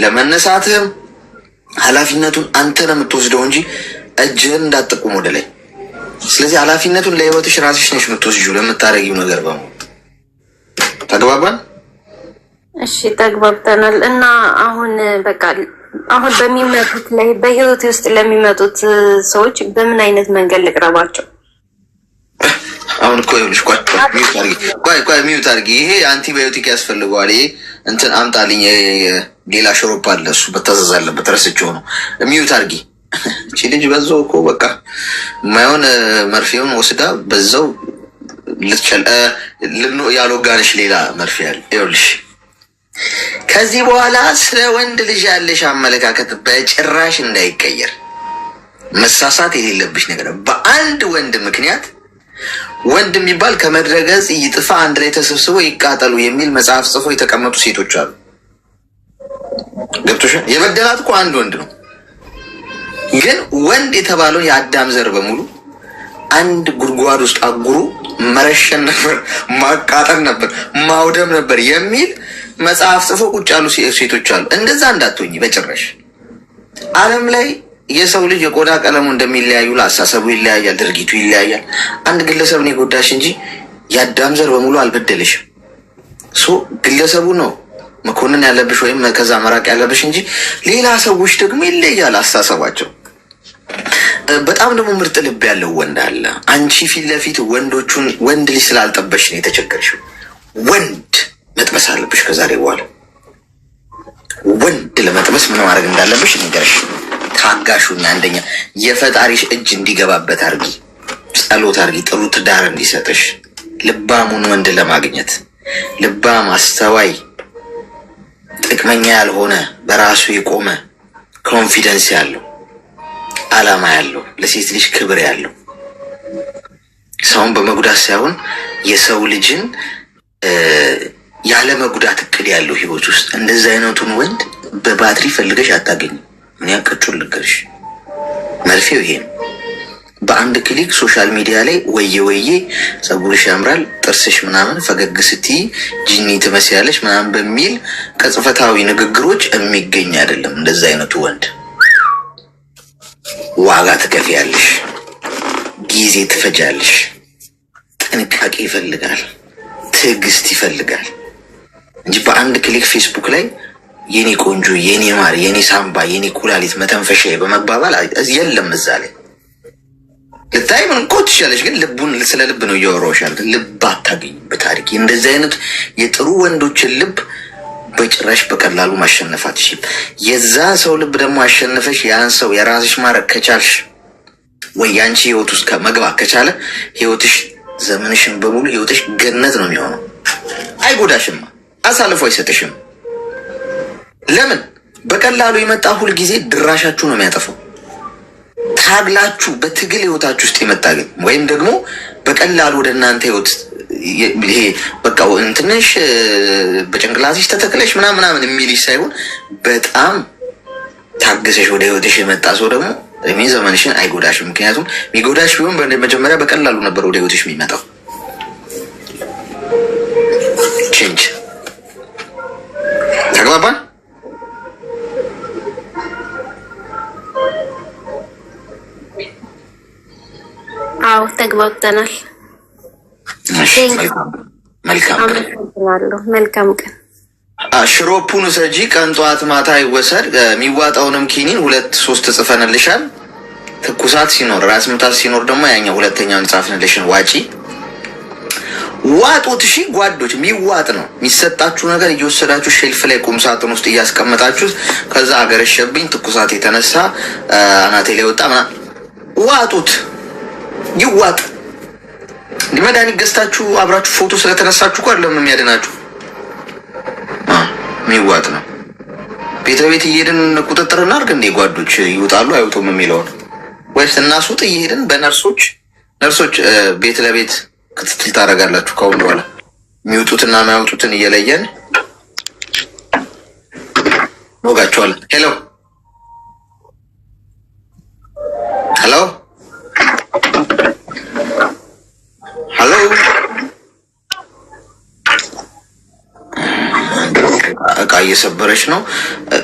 ለመነሳትህም ኃላፊነቱን አንተ ነው የምትወስደው እንጂ እጅህን እንዳትጠቁም ወደ ላይ። ስለዚህ ኃላፊነቱን ለህይወትሽ ራስሽ ነሽ የምትወስጂው ለምታረጊው ነገር በሙሉ። ተግባባን? እሺ ተግባብተናል። እና አሁን በቃ አሁን በሚመጡት ላይ በህይወት ውስጥ ለሚመጡት ሰዎች በምን አይነት መንገድ ልቅረባቸው? አሁን እኮ ይኸውልሽ፣ ቆይ ሚዩት አድርጊ። ይሄ አንቲባዮቲክ ያስፈልገዋል። ይሄ እንትን አምጣልኝ፣ ሌላ ሽሮፕ አለ፣ እሱ መታዘዝ አለበት። ረስቼው ነው። ሚዩት አድርጊ። እቺ ልጅ በዛው እኮ በቃ የማይሆን መርፌውን ወስዳ በዛው ያልወጋንሽ ሌላ መርፌ አለ። ይኸውልሽ ከዚህ በኋላ ስለ ወንድ ልጅ ያለሽ አመለካከት በጭራሽ እንዳይቀየር። መሳሳት የሌለብሽ ነገር በአንድ ወንድ ምክንያት ወንድ የሚባል ከምድረ ገጽ ይጥፋ፣ አንድ ላይ ተሰብስበው ይቃጠሉ የሚል መጽሐፍ ጽፎ የተቀመጡ ሴቶች አሉ። ገብቶሻል? የበደላት እኮ አንድ ወንድ ነው። ግን ወንድ የተባለው የአዳም ዘር በሙሉ አንድ ጉድጓድ ውስጥ አጉሩ መረሸን ነበር፣ ማቃጠል ነበር፣ ማውደም ነበር የሚል መጽሐፍ ጽፎ ቁጭ ያሉ ሴቶች አሉ። እንደዛ እንዳትሆኝ በጭራሽ። ዓለም ላይ የሰው ልጅ የቆዳ ቀለሙ እንደሚለያዩ ለአሳሰቡ ይለያያል፣ ድርጊቱ ይለያያል። አንድ ግለሰብን የጎዳሽ እንጂ የአዳም ዘር በሙሉ አልበደለሽም። ግለሰቡ ነው መኮንን ያለብሽ ወይም ከዛ መራቅ ያለብሽ እንጂ ሌላ ሰዎች ደግሞ ይለያል አስተሳሰባቸው። በጣም ደግሞ ምርጥ ልብ ያለው ወንድ አለ። አንቺ ፊት ለፊት ወንዶቹን ወንድ ልጅ ስላልጠበሽ ነው የተቸገርሽው። ወንድ መጥበስ አለብሽ ከዛሬ በኋላ። ወንድ ለመጥበስ ምን ማድረግ እንዳለብሽ ንገርሽ። ታጋሹና አንደኛ የፈጣሪሽ እጅ እንዲገባበት አርጊ፣ ጸሎት አርጊ፣ ጥሩ ትዳር እንዲሰጥሽ። ልባሙን ወንድ ለማግኘት ልባም፣ አስተዋይ፣ ጥቅመኛ ያልሆነ በራሱ የቆመ ኮንፊደንስ ያለው አላማ ያለው ለሴት ልጅ ክብር ያለው ሰውን በመጉዳት ሳይሆን የሰው ልጅን ያለ መጉዳት እቅድ ያለው ህይወት ውስጥ እንደዚህ አይነቱን ወንድ በባትሪ ፈልገሽ አታገኝ። ምን ያቀጩል ልገርሽ መርፌው ይሄ ነው። በአንድ ክሊክ ሶሻል ሚዲያ ላይ ወየ ጸጉርሽ ያምራል፣ ጥርስሽ ምናምን፣ ፈገግ ስትይ ጂኒ ትመስያለሽ ምናምን በሚል ቅጽበታዊ ንግግሮች የሚገኝ አይደለም እንደዚህ አይነቱ ወንድ። ዋጋ ትከፍያለሽ፣ ጊዜ ትፈጃለሽ፣ ጥንቃቄ ይፈልጋል፣ ትዕግስት ይፈልጋል እንጂ በአንድ ክሊክ ፌስቡክ ላይ የኔ ቆንጆ፣ የኔ ማር፣ የኔ ሳምባ፣ የኔ ኩላሊት መተንፈሻ በመባባል የለም። እዛ ላይ ልታይ ምን እኮ ትችላለሽ፣ ግን ልቡን ስለ ልብ ነው እያወራሁሻል። ልብ አታገኝም በታሪክ። እንደዚህ አይነት የጥሩ ወንዶችን ልብ በጭራሽ በቀላሉ ማሸነፍ አትችይም። የዛ ሰው ልብ ደግሞ አሸነፈሽ ያን ሰው የራስሽ ማድረግ ከቻልሽ ወይ ያንቺ ህይወት ውስጥ መግባት ከቻለ ህይወትሽ፣ ዘመንሽን በሙሉ ህይወትሽ ገነት ነው የሚሆነው። አይጎዳሽም፣ አሳልፎ አይሰጥሽም። ለምን? በቀላሉ የመጣ ሁል ጊዜ ድራሻችሁ ነው የሚያጠፋው። ታግላችሁ በትግል ህይወታችሁ ውስጥ የመጣ ግን ወይም ደግሞ በቀላሉ ወደ እናንተ ህይወት ይሄ በቃ እንትንሽ በጭንቅላትሽ ተተክለሽ ምናምን የሚልሽ ሳይሆን በጣም ታግሰሽ ወደ ህይወትሽ የመጣ ሰው ደግሞ እድሜ ዘመንሽን አይጎዳሽም። ምክንያቱም የሚጎዳሽ ቢሆን መጀመሪያ በቀላሉ ነበር ወደ ህይወትሽ የሚመጣው። ቼንጅ። ተግባባን? አዎ ተግባብተናል። መልካም ቀን። ሽሮፑን ሰጂ፣ ቀን ጠዋት ማታ ይወሰድ። የሚዋጣውንም ኪኒን 2-3 ጽፈንልሻል። ትኩሳት ሲኖር ራስ ምታት ሲኖር ደግሞ ያኛው ሁለተኛውን ጻፍንልሽን ዋጪ ዋጡት። እሺ ጓዶች የሚዋጥ ነው የሚሰጣችሁ ነገር እየወሰዳችሁ ሼልፍ ላይ ቁም ሳጥን ውስጥ እያስቀመጣችሁት ከዛ አገረሸብኝ ትኩሳት የተነሳ አናቴ ላይ ወጣ ዋጡት። ይዋጥ። መድኃኒት ገዝታችሁ አብራችሁ ፎቶ ስለተነሳችሁ እኮ አይደለም የሚያድናችሁ። የሚዋጥ ነው። ቤት ለቤት እየሄድን ቁጥጥር እናድርግ እንዴ ጓዶች? ይውጣሉ አይውጡም የሚለውን ወይስ እናስውጥ እየሄድን በነርሶች ቤት ለቤት ክትትል ታደርጋላችሁ? ከአሁን በኋላ የሚወጡትና የማይወጡትን እየለየን ወጋቸዋለን። ሄሎ ሄሎ ሄሎ እቃ እየሰበረች ነው።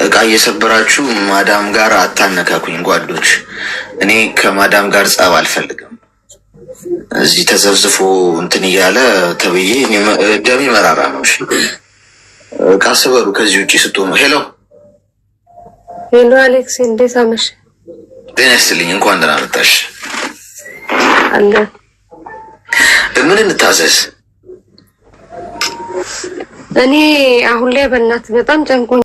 እቃ እየሰበራችሁ ማዳም ጋር አታነካኩኝ ጓዶች። እኔ ከማዳም ጋር ጸብ አልፈልግም። እዚህ ተዘብዝፎ እንትን እያለ ተብዬ ደሜ መራራ ነው። እሺ እቃ ስበሩ ከዚህ ውጭ ስትሆኑ። ሄሎ ሄሎ አሌክስ እንዴት አመሽ? ጤና ይስጥልኝ። እንኳን ደህና መጣሽ። አለ ምን እንታዘዝ? እኔ አሁን ላይ በእናት በጣም ጨንቆኝ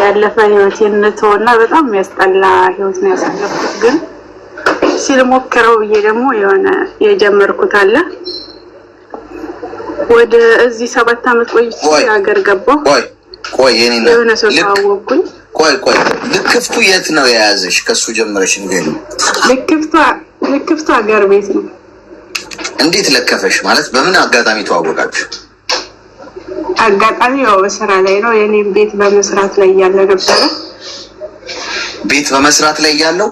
ያለፈ ህይወቴን ተወና በጣም የሚያስጠላ ህይወት ነው ያሳለፍኩት። ግን ሲልሞክረው ብዬ ደግሞ የሆነ የጀመርኩት አለ። ወደ እዚህ 7 አመት ቆይቼ ሀገር ገባሁ። ቆይ የኔና የሆነ ሰው ታወቅኩኝ። ቆይ ልክፍቱ የት ነው የያዘሽ? ከሱ ጀምረሽ ንገሪኝ። ልክፍቱ ሀገር ቤት ነው። እንዴት ለከፈሽ? ማለት በምን አጋጣሚ ተዋወቃችሁ? አጋጣሚ ያው በስራ ላይ ነው። የኔም ቤት በመስራት ላይ ያለ ነበር። ቤት በመስራት ላይ ያለው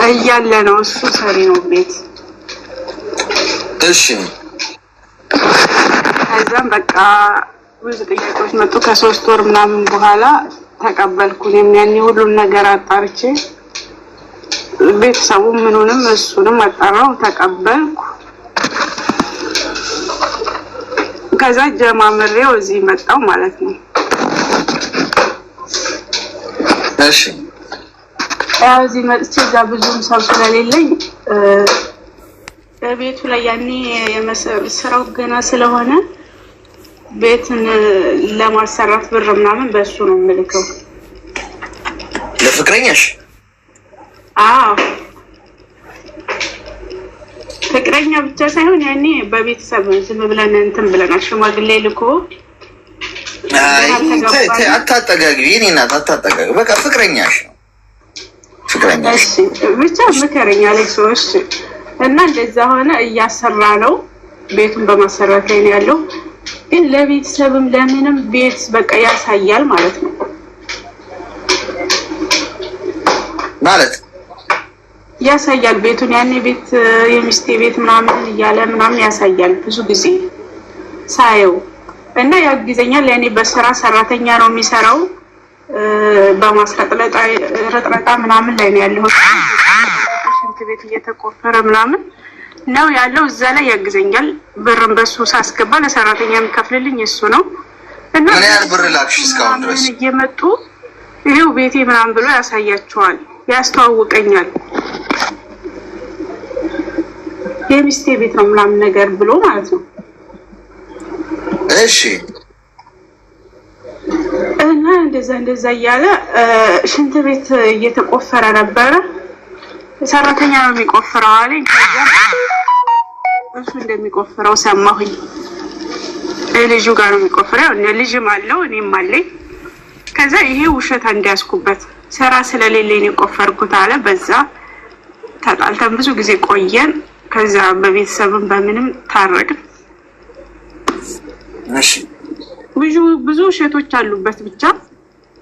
እያለ ነው። እሱ ሰሪ ነው ቤት። እሺ ከዛም በቃ ብዙ ጥያቄዎች መጡ። ከ3 ወር ምናምን በኋላ ተቀበልኩኝ። ያኔ ሁሉን ነገር አጣርቼ ቤተሰቡ ምኑንም እሱንም አጣራው ተቀበልኩ። ከዛ ጀማምሬው እዚህ መጣው ማለት ነው። እሺ እዚህ መጥቼ እዛ ብዙም ሰው ስለሌለኝ ቤቱ ላይ ያኔ ስራው ገና ስለሆነ ቤትን ለማሰራት ብር ምናምን በሱ ነው የምልከው። ለፍቅረኛሽ? አዎ ፍቅረኛ ብቻ ሳይሆን ያኔ በቤተሰብ ዝም ብለን እንትን ብለናል። ሽማግሌ ልኮ አታጠጋጊ የኔ እናት አታጠጋጊ። በቃ ፍቅረኛሽ ነው ፍቅረኛሽ። እሺ ብቻ ምከረኛ አሌክሶስ። እና እንደዛ ሆነ። እያሰራ ነው ቤቱን በማሰራት ላይ ነው ያለው። ግን ለቤተሰብም ለምንም ቤት በቃ ያሳያል ማለት ነው። ማለት ያሳያል ቤቱን ያኔ ቤት የሚስቴ ቤት ምናምን እያለ ምናምን ያሳያል ብዙ ጊዜ ሳየው። እና ያግዘኛል። ያኔ በስራ ሰራተኛ ነው የሚሰራው። በማስረጥለጣ ረጥረጣ ምናምን ላይ ነው ያለው። ሽንት ቤት እየተቆፈረ ምናምን ነው ያለው። እዛ ላይ ያግዘኛል። ብርም በሱ ሳስገባ ለሰራተኛ የሚከፍልልኝ እሱ ነው። እና ምን ያህል ብር ላክሽ እስካሁን ድረስ? እየመጡ ይሄው ቤቴ ምናምን ብሎ ያሳያቸዋል፣ ያስተዋውቀኛል። የሚስቴ ቤት ነው ምናምን ነገር ብሎ ማለት ነው። እሺ እና እንደዛ እያለ ሽንት ቤት እየተቆፈረ ነበረ። ሰራተኛ ነው የሚቆፍረው አለኝ። ከዛ እሱ እንደሚቆፍረው ሰማሁኝ። ልጁ ጋር ነው የሚቆፍረው። ልጅም አለው እኔም አለኝ። ከዛ ይሄ ውሸት እንዲያስኩበት ስራ ስለሌለኝ የቆፈርኩት አለ። በዛ ተጣልተን ብዙ ጊዜ ቆየን። ከዛ በቤተሰብም በምንም ታረቅን። እሺ ብዙ ውሸቶች አሉበት። ብቻ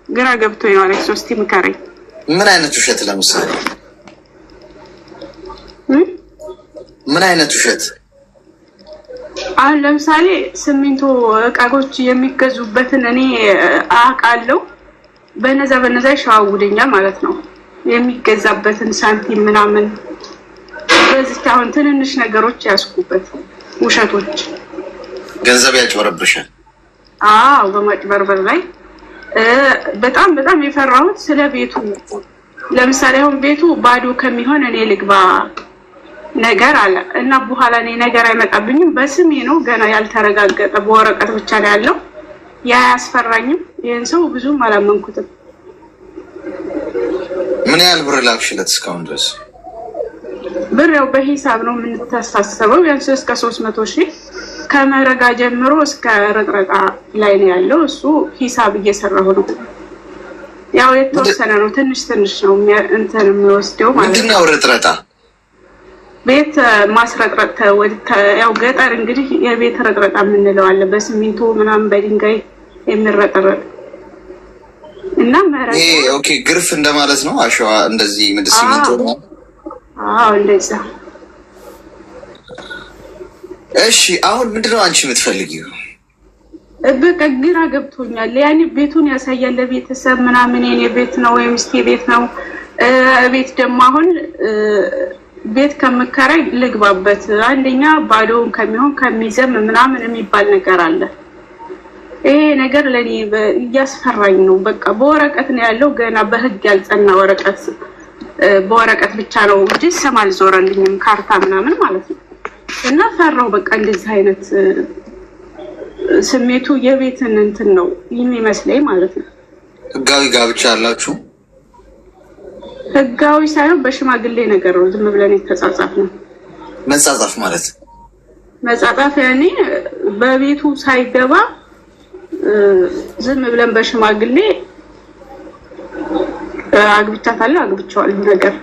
ግራ ገብቶኝ ነው አሌክስ። እስቲ ምከረኝ። ምን አይነት ውሸት? ለምሳሌ ምን አይነት ውሸት? አሁን ለምሳሌ ሲሚንቶ እቃዎች የሚገዙበትን እኔ አውቃለሁ። በነዛ ይሸዋውደኛል ማለት ነው። የሚገዛበትን ሳንቲም ምናምን በዚህ አሁን ትንንሽ ነገሮች ያስኩበት ውሸቶች። ገንዘብ ያጭበረብሻል? አዎ በማጭበርበር ላይ በጣም በጣም የፈራሁት ስለ ቤቱ ለምሳሌ አሁን ቤቱ ባዶ ከሚሆን እኔ ልግባ ነገር አለ እና በኋላ እኔ ነገር አይመጣብኝም በስሜ ነው ገና ያልተረጋገጠ በወረቀት ብቻ ነው ያለው ያ ያስፈራኝም ይሄን ሰው ብዙም አላመንኩትም ምን ያህል ብር ላክሽለት እስካሁን ድረስ ብር ያው በሂሳብ ነው የምንተሳሰበው ቢያንስ እስከ 300,000 ከመረጋ ጀምሮ እስከ ረጥረጣ ላይ ነው ያለው እሱ ሂሳብ እየሰራሁ ነው ያው የተወሰነ ነው ትንሽ ነው እንትን የሚወስደው ማለት ነው ምንድነው ረጥረጣ ቤት ማስረጥረጥ ያው ገጠር እንግዲህ የቤት ረጥረጣ የምንለው አለ በሲሚንቶ ምናምን በድንጋይ የሚረጠረጥ እና መረጋ ኦኬ ግርፍ እንደማለት ነው አሸዋ እንደዚህ ምድ ሲሚንቶ ነው እንደዛ እሺ አሁን ምንድነው አንቺ የምትፈልጊው በቃ ግራ ገብቶኛል ያኔ ቤቱን ያሳያል ለቤተሰብ ምናምን የኔ ቤት ነው ወይም እስቲ ቤት ነው ቤት ደግሞ አሁን ቤት ከመከራይ ልግባበት አንደኛ ባዶውን ከሚሆን ከሚዘም ምናምን የሚባል ነገር አለ ይሄ ነገር ለኔ ያስፈራኝ ነው በቃ በወረቀት ነው ያለው ገና በህግ ያልጸና ወረቀት በወረቀት ብቻ ነው እንጂ ሰማል ዞረልኝም ካርታ ምናምን ማለት ነው እና ፈራው በቃ እንደዚህ አይነት ስሜቱ የቤትን እንትን ነው የሚመስለኝ ማለት ነው ህጋዊ ጋብቻ አላችሁ ህጋዊ ሳይሆን በሽማግሌ ነገር ነው ዝም ብለን የተጻጻፍ ነው መጻጻፍ ማለት መጻጻፍ ያኔ በቤቱ ሳይገባ ዝም ብለን በሽማግሌ አግብቻታለሁ አግብቻለሁ ነገር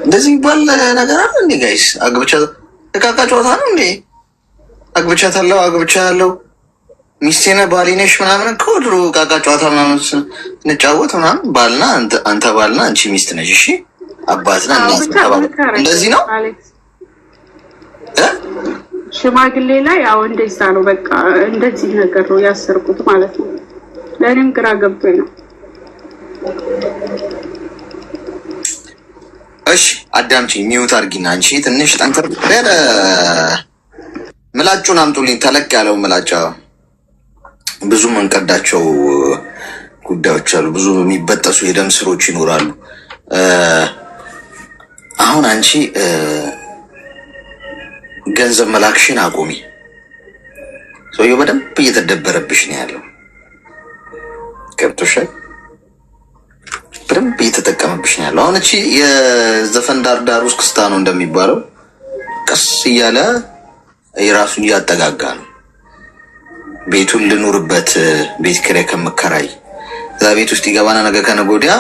እንደዚህ ባል ነገር አለ እንዴ ጋይስ አግብቻ ተቃቃ ጨዋታ ነው እንዴ አግብቻለሁ ሚስቴና ባሊነሽ ምናምን ኮድሮ ቃቃ ጨዋታ ምናምን እንጫወት ምናምን ባልና አንተ ባልና አንቺ ሚስት ነሽ እሺ አባትና እናት ተባባሉ እንደዚህ ነው ሽማግሌ ላይ ያው እንደዛ ነው በቃ እንደዚህ ነገር ነው ያሰርኩት ማለት ነው ለኔም ግራ ገብቶኝ ነው እሺ አዳምጪ ሚውት አርጊና አንቺ ትንሽ ጠንከር ምላጩን አምጡልኝ ተለቅ ያለው ምላጫ ብዙ መንቀዳቸው ጉዳዮች አሉ ብዙ የሚበጠሱ የደም ስሮች ይኖራሉ አሁን አንቺ ገንዘብ መላክሽን አቁሚ ሰውየው በደንብ እየተደበረብሽ ነው ያለው ገብቶሻል በደንብ እየተጠቀመብሽ ነው ያለው አሁን እቺ የዘፈን ዳር ውስጥ ክስታ ነው እንደሚባለው ቀስ እያለ የራሱን እያጠጋጋ ነው ቤቱን ልኑርበት ቤት ኪራይ ከመከራይ እዛ ቤት ውስጥ ይገባና ነገ ከነገ ወዲያ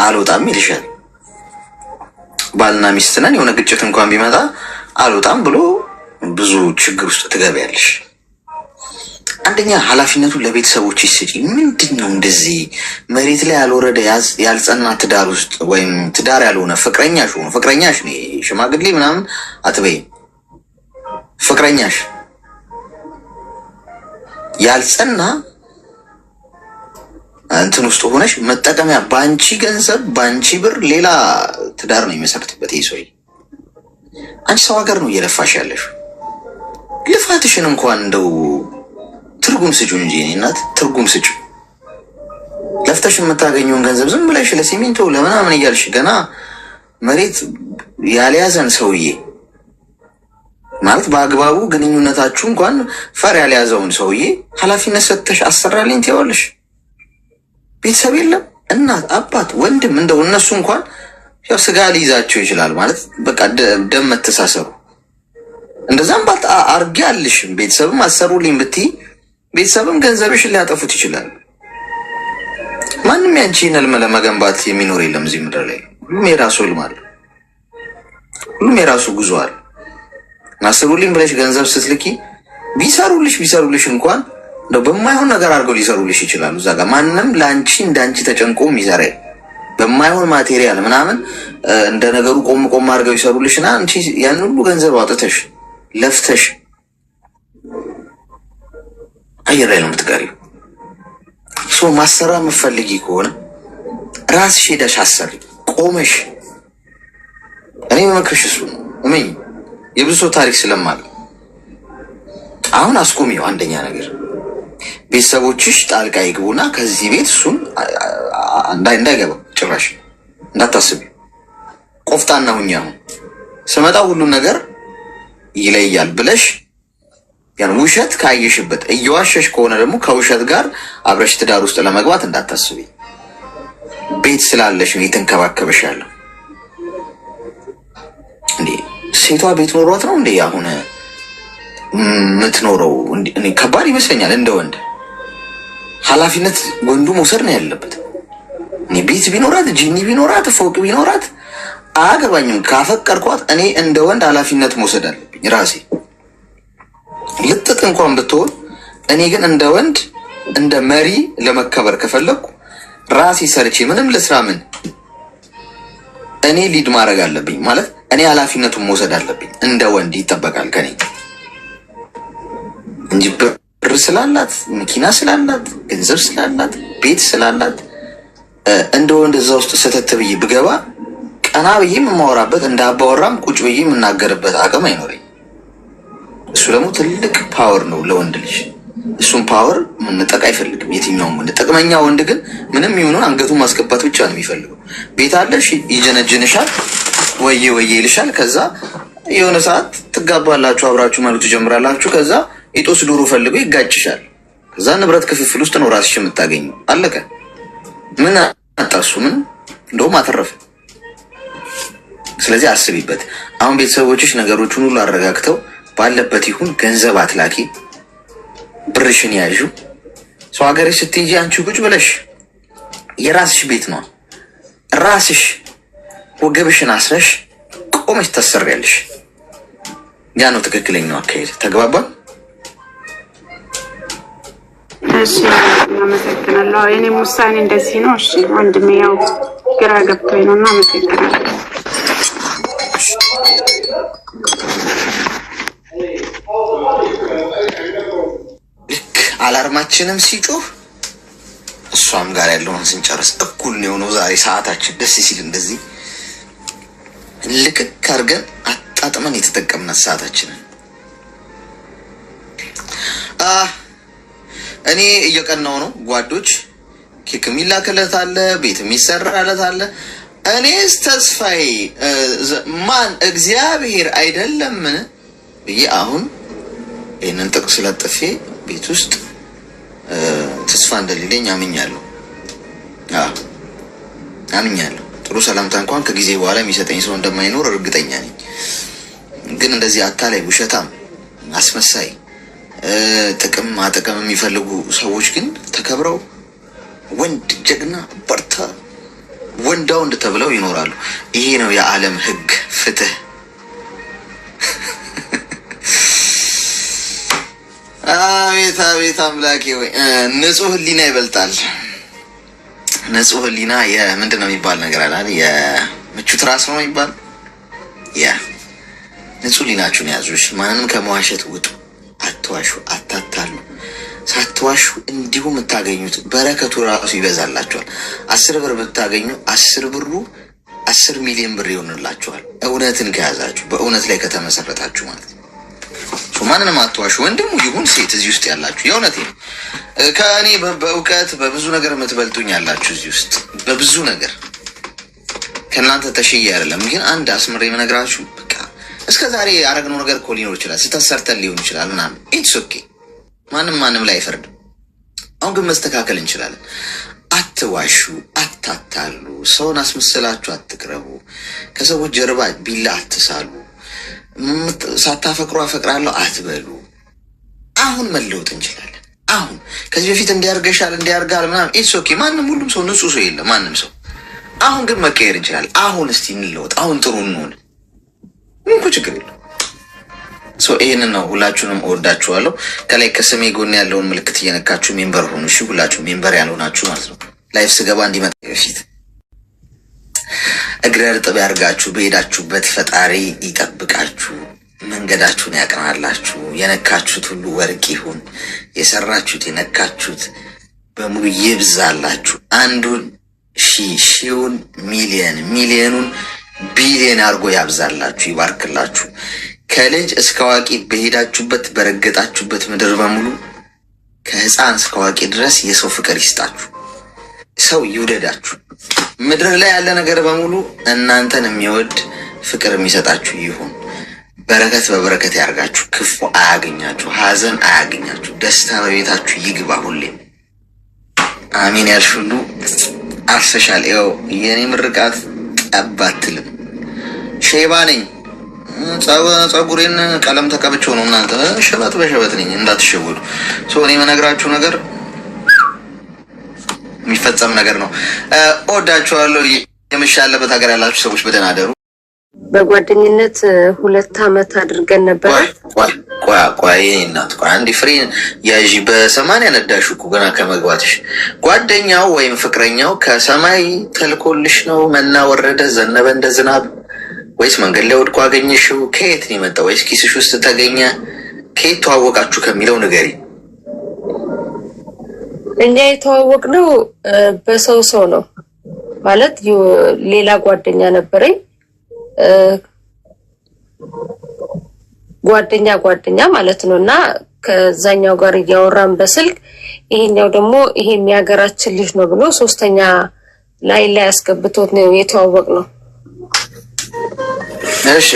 አልወጣም ይልሻል ባልና ሚስት ነን የሆነ ግጭት እንኳን ቢመጣ አልወጣም ብሎ ብዙ ችግር ውስጥ ትገቢያለሽ አንደኛ ኃላፊነቱን ለቤተሰቦች ይስጪ ምንድነው እንደዚህ መሬት ላይ ያልወረደ ያልጸና ትዳር ውስጥ ወይም ትዳር ያልሆነ ፍቅረኛሽ ነው ሽማግሌ ምናምን አትበይ ፍቅረኛሽ ያልጸና እንትን ውስጥ ሆነሽ መጠቀሚያ ባንቺ ገንዘብ ባንቺ ብር ሌላ ትዳር ነው የሚመሰርትበት ይሶይ አንቺ ሰው ሀገር ነው እየለፋሽ ያለሽ ልፋትሽን እንኳን እንደው ትርጉም ስጪ እንጂ እናት ትርጉም ስጪ ለፍተሽ የምታገኘውን ገንዘብ ዝም ብለሽ ለሲሚንቶ ለምናምን እያልሽ ገና መሬት ያልያዘን ሰውዬ ማለት በአግባቡ ግንኙነታችሁ እንኳን ፈር ያልያዘውን ሰውዬ ኃላፊነት ሰጥተሽ አሰራልኝ ትይዋለሽ ቤተሰብ የለም እናት አባት ወንድም እንደው እነሱ እንኳን ያው ስጋ ሊይዛቸው ይችላል ማለት በቃ ደም መተሳሰሩ እንደዛም ባት አርጊ አልሽም ቤተሰብም አሰሩልኝ ብትይ ቤተሰብም ገንዘብሽን ሊያጠፉት ይችላል ማንም ያንቺን ህልም ለመገንባት የሚኖር የለም እዚህ ምድር ላይ ሁሉም የራሱ ህልም አለ ሁሉም የራሱ ጉዞ አለ አሰሩልኝ ብለሽ ገንዘብ ስትልኪ ቢሰሩልሽ እንኳን እንደው በማይሆን ነገር አድርገው ሊሰሩልሽ ይችላሉ እዛ ጋር ማንም ለአንቺ እንዳንቺ ተጨንቆ የሚሰራ በማይሆን ማቴሪያል ምናምን እንደ ነገሩ ቆም አድርገው ይሰሩልሽና አንቺ ያን ሁሉ ገንዘብ አውጥተሽ ለፍተሽ አየር ላይ ነው የምትቀሪው ሶ ማሰራ የምትፈልጊ ከሆነ ራስሽ ሄደሽ አሰሪ ቆመሽ እኔ መመክርሽ እሱ ነው እመኝ የብዙ ታሪክ ስለማለ አሁን አስቆሚው አንደኛ ነገር ቤተሰቦችሽ ጣልቃ ይግቡና ከዚህ ቤት እሱን እንዳይገባ ጭራሽ እንዳታስቢ። ቆፍጣና ሁኛ። አሁን ስመጣ ሁሉን ነገር ይለያል ብለሽ ያን ውሸት ካየሽበት እየዋሸሽ ከሆነ ደግሞ ከውሸት ጋር አብረሽ ትዳር ውስጥ ለመግባት እንዳታስቢ። ቤት ስላለሽ ነው የተንከባከበሻለሁ። እንዴ ሴቷ ቤት ኖሯት ነው እንዴ አሁን የምትኖረው? እኔ ከባድ ይመስለኛል። እንደ ወንድ ኃላፊነት ወንዱ መውሰድ ነው ያለበት። እኔ ቤት ቢኖራት ጂኒ ቢኖራት ፎቅ ቢኖራት አያገባኝም። ካፈቀርኳት እኔ እንደ ወንድ ኃላፊነት መውሰድ አለብኝ ራሴ። ልጥጥ እንኳን ብትሆን እኔ ግን እንደ ወንድ እንደ መሪ ለመከበር ከፈለኩ ራሴ ሰርቼ ምንም ልስራ ምን እኔ ሊድ ማድረግ አለብኝ ማለት እኔ ኃላፊነቱን መውሰድ አለብኝ። እንደ ወንድ ይጠበቃል ከኔ እንጂ ብር ስላላት መኪና ስላላት ገንዘብ ስላላት ቤት ስላላት እንደ ወንድ እዛ ውስጥ ሰተት ብዬ ብገባ ቀና ብዬ የማወራበት እንደ አባወራም ቁጭ ብዬ የምናገርበት አቅም አይኖረኝ። እሱ ደግሞ ትልቅ ፓወር ነው ለወንድ ልጅ። እሱም ፓወር መነጠቅ አይፈልግም የትኛውም ወንድ። ጥቅመኛ ወንድ ግን ምንም ይሁን አንገቱን ማስገባት ብቻ ነው የሚፈልገው። ቤት አለሽ ይጀነጅንሻል፣ ወዬ ወዬ ይልሻል። ከዛ የሆነ ሰዓት ትጋባላችሁ፣ አብራችሁ ማለት ትጀምራላችሁ። ከዛ ኢጦስ ዶሮ ፈልጎ ይጋጭሻል። ከዛ ንብረት ክፍፍል ውስጥ ነው ራስሽ የምታገኘው። አለቀ። ምን አጣሱ? ምን እንደውም አተረፈ። ስለዚህ አስቢበት። አሁን ቤተሰቦችሽ ነገሮችን ሁሉ አረጋግተው ባለበት ይሁን፣ ገንዘብ አትላኪ፣ ብርሽን ያዡ። ሰው ሀገርሽ ስትሄጂ አንቺ ቁጭ ብለሽ የራስሽ ቤት ነው ራስሽ ወገብሽን አስረሽ ቆመሽ ታሰሪያለሽ። ያ ነው ትክክለኛው አካሄድ። ተግባባን? እሺ እናመሰግናለሁ። የኔም ውሳኔ እንደዚህ ነው። እሺ ወንድሜ ያው ግራ ገብቶኝ ነው እና አመሰግናለሁ። ልክ አላርማችንም ሲጮህ እሷም ጋር ያለውን ስንጨርስ እኩል ነው የሆነው። ዛሬ ሰዓታችን ደስ ሲል እንደዚህ ልቅቅ አድርገን አጣጥመን የተጠቀምናት ሰዓታችንን። እኔ እየቀናው ነው ጓዶች። ኬክ የሚላክለት አለ፣ ቤት የሚሰራለት አለ። እኔስ ተስፋዬ ማን እግዚአብሔር አይደለምን ብዬ አሁን ይህንን ጥቅስ ለጥፌ ቤት ውስጥ ተስፋ እንደሌለኝ አምኛለሁ። አምኛለሁ። ጥሩ ሰላምታ እንኳን ከጊዜ በኋላ የሚሰጠኝ ሰው እንደማይኖር እርግጠኛ ነኝ። ግን እንደዚህ አታላይ፣ ውሸታም፣ አስመሳይ፣ ጥቅም ማጠቀም የሚፈልጉ ሰዎች ግን ተከብረው ወንድ ጀግና በርታ ወንዳ ወንድ ተብለው ይኖራሉ። ይሄ ነው የዓለም ሕግ ፍትህ። አቤት አቤት አምላኬ ወይ! ንጹህ ህሊና ይበልጣል። ንጹህ ህሊና የምንድን ነው የሚባል ነገር አለ። የምቹት ራስ ነው የሚባል። ያ ንጹህ ህሊናችሁን ያዙሽ። ማንንም ከመዋሸት ውጡ። አትዋሹ፣ አታታሉ። ሳትዋሹ እንዲሁ የምታገኙት በረከቱ ራሱ ይበዛላችኋል። 10 ብር ብታገኙ 10 ብሩ 10 ሚሊዮን ብር ይሆንላችኋል። እውነትን ከያዛችሁ፣ በእውነት ላይ ከተመሰረታችሁ ማለት ነው። ማንንም አትዋሹ። ወንድሙ ይሁን ሴት እዚህ ውስጥ ያላችሁ የእውነት ከእኔ በእውቀት በብዙ ነገር የምትበልጡኝ ያላችሁ እዚህ ውስጥ በብዙ ነገር ከእናንተ ተሽዬ አይደለም። ግን አንድ አስምሬ የምነግራችሁ በቃ እስከ ዛሬ ያደረግነው ነገር እኮ ሊኖር ይችላል። ስተሰርተን ሊሆን ይችላል ምናምን። ኢትስ ኦኬ። ማንም ላይ አይፈርድም። አሁን ግን መስተካከል እንችላለን። አትዋሹ፣ አታታሉ፣ ሰውን አስመስላችሁ አትቅረቡ፣ ከሰዎች ጀርባ ቢላ አትሳሉ፣ ሳታፈቅሩ አፈቅራለሁ አትበሉ። አሁን መለወጥ እንችላለን። አሁን ከዚህ በፊት እንዲያርገሻል እንዲያርጋል ምናምን ኢትስ ኦኬ። ሁሉም ሰው ንጹህ ሰው የለም ማንም ሰው። አሁን ግን መቀየር እንችላለን። አሁን እስቲ እንለወጥ። አሁን ጥሩ እንሆን። ምንኩ ችግር የለም። ይህንን ነው። ሁላችሁንም እወዳችኋለሁ። ከላይ ከስሜ ጎን ያለውን ምልክት እየነካችሁ ሜምበር ሆኑ። እሺ ሁላችሁ ሜምበር ያልሆናችሁ ማለት ነው። ላይፍ ስገባ እንዲመጣ በፊት እግረ እርጥብ ያርጋችሁ። በሄዳችሁበት ፈጣሪ ይጠብቃችሁ፣ መንገዳችሁን ያቅናላችሁ። የነካችሁት ሁሉ ወርቅ ይሁን። የሰራችሁት የነካችሁት በሙሉ ይብዛላችሁ። አንዱን ሺውን ሚሊዮኑን ቢሊዮን አድርጎ ያብዛላችሁ፣ ይባርክላችሁ። ከልጅ እስከ አዋቂ በሄዳችሁበት በረገጣችሁበት ምድር በሙሉ ከህፃን እስከ አዋቂ ድረስ የሰው ፍቅር ይስጣችሁ፣ ሰው ይውደዳችሁ። ምድር ላይ ያለ ነገር በሙሉ እናንተን የሚወድ ፍቅር የሚሰጣችሁ ይሁን። በረከት በበረከት ያርጋችሁ፣ ክፉ አያገኛችሁ፣ ሀዘን አያገኛችሁ፣ ደስታ በቤታችሁ ይግባ ሁሌም። አሚን ያልሽ ሁሉ አርሰሻል። ይኸው የኔ ምርቃት ጠባትልም። ሼባ ነኝ፣ ጸጉሬን ቀለም ተቀብቼው ነው። እናንተ ሸበት በሸበት ነኝ፣ እንዳትሸወዱ። እኔ የምነግራችሁ ነገር የሚፈጸም ነገር ነው። እወዳችኋለሁ። የምሻለበት ሀገር ያላችሁ ሰዎች በደህና አደሩ። በጓደኝነት 2 ዓመት አድርገን ነበር። ቆይ እናት ቆይ አንዴ ፍሬ ያዢ። በሰማንያ ነዳሽ እኮ ገና ከመግባትሽ። ጓደኛው ወይም ፍቅረኛው ከሰማይ ተልኮልሽ ነው? መና ወረደ ዘነበ እንደ ዝናብ? ወይስ መንገድ ላይ ወድቆ አገኘሽው? ከየት ነው የመጣው? ወይስ ኪስሽ ውስጥ ተገኘ? ከየት ተዋወቃችሁ ከሚለው ንገሪ። እኛ የተዋወቅነው በሰው ነው ማለት ሌላ ጓደኛ ነበረኝ። ጓደኛ ማለት ነው። እና ከዛኛው ጋር እያወራን በስልክ ይሄኛው ደግሞ ይሄ የሚያገራችን ልጅ ነው ብሎ ሶስተኛ ላይ ያስገብቶት ነው የተዋወቅነው። እሺ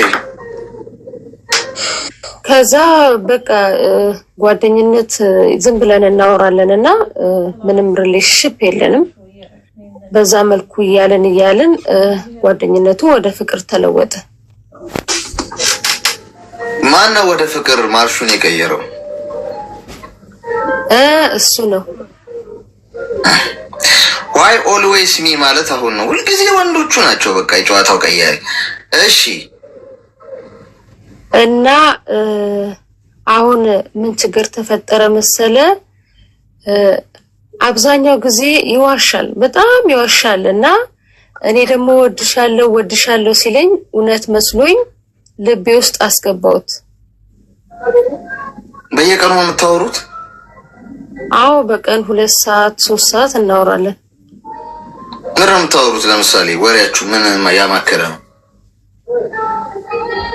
ከዛ በቃ ጓደኝነት ዝም ብለን እናወራለን እና ምንም ሪሌሽንሺፕ የለንም። በዛ መልኩ እያልን ጓደኝነቱ ወደ ፍቅር ተለወጠ። ማን ነው ወደ ፍቅር ማርሹን የቀየረው? እሱ ነው። ዋይ ኦልዌይስ ሚ ማለት አሁን ነው። ሁልጊዜ ወንዶቹ ናቸው በቃ የጨዋታው ቀያሪ። እሺ እና አሁን ምን ችግር ተፈጠረ መሰለ? አብዛኛው ጊዜ ይዋሻል፣ በጣም ይዋሻል። እና እኔ ደግሞ ወድሻለሁ ሲለኝ እውነት መስሎኝ ልቤ ውስጥ አስገባሁት። በየቀኑ ነው የምታወሩት? አዎ በቀን 2 ሰዓት 3 ሰዓት እናወራለን። ምን ነው የምታወሩት? ለምሳሌ ወሬያችሁ ምን ያማከለ ነው?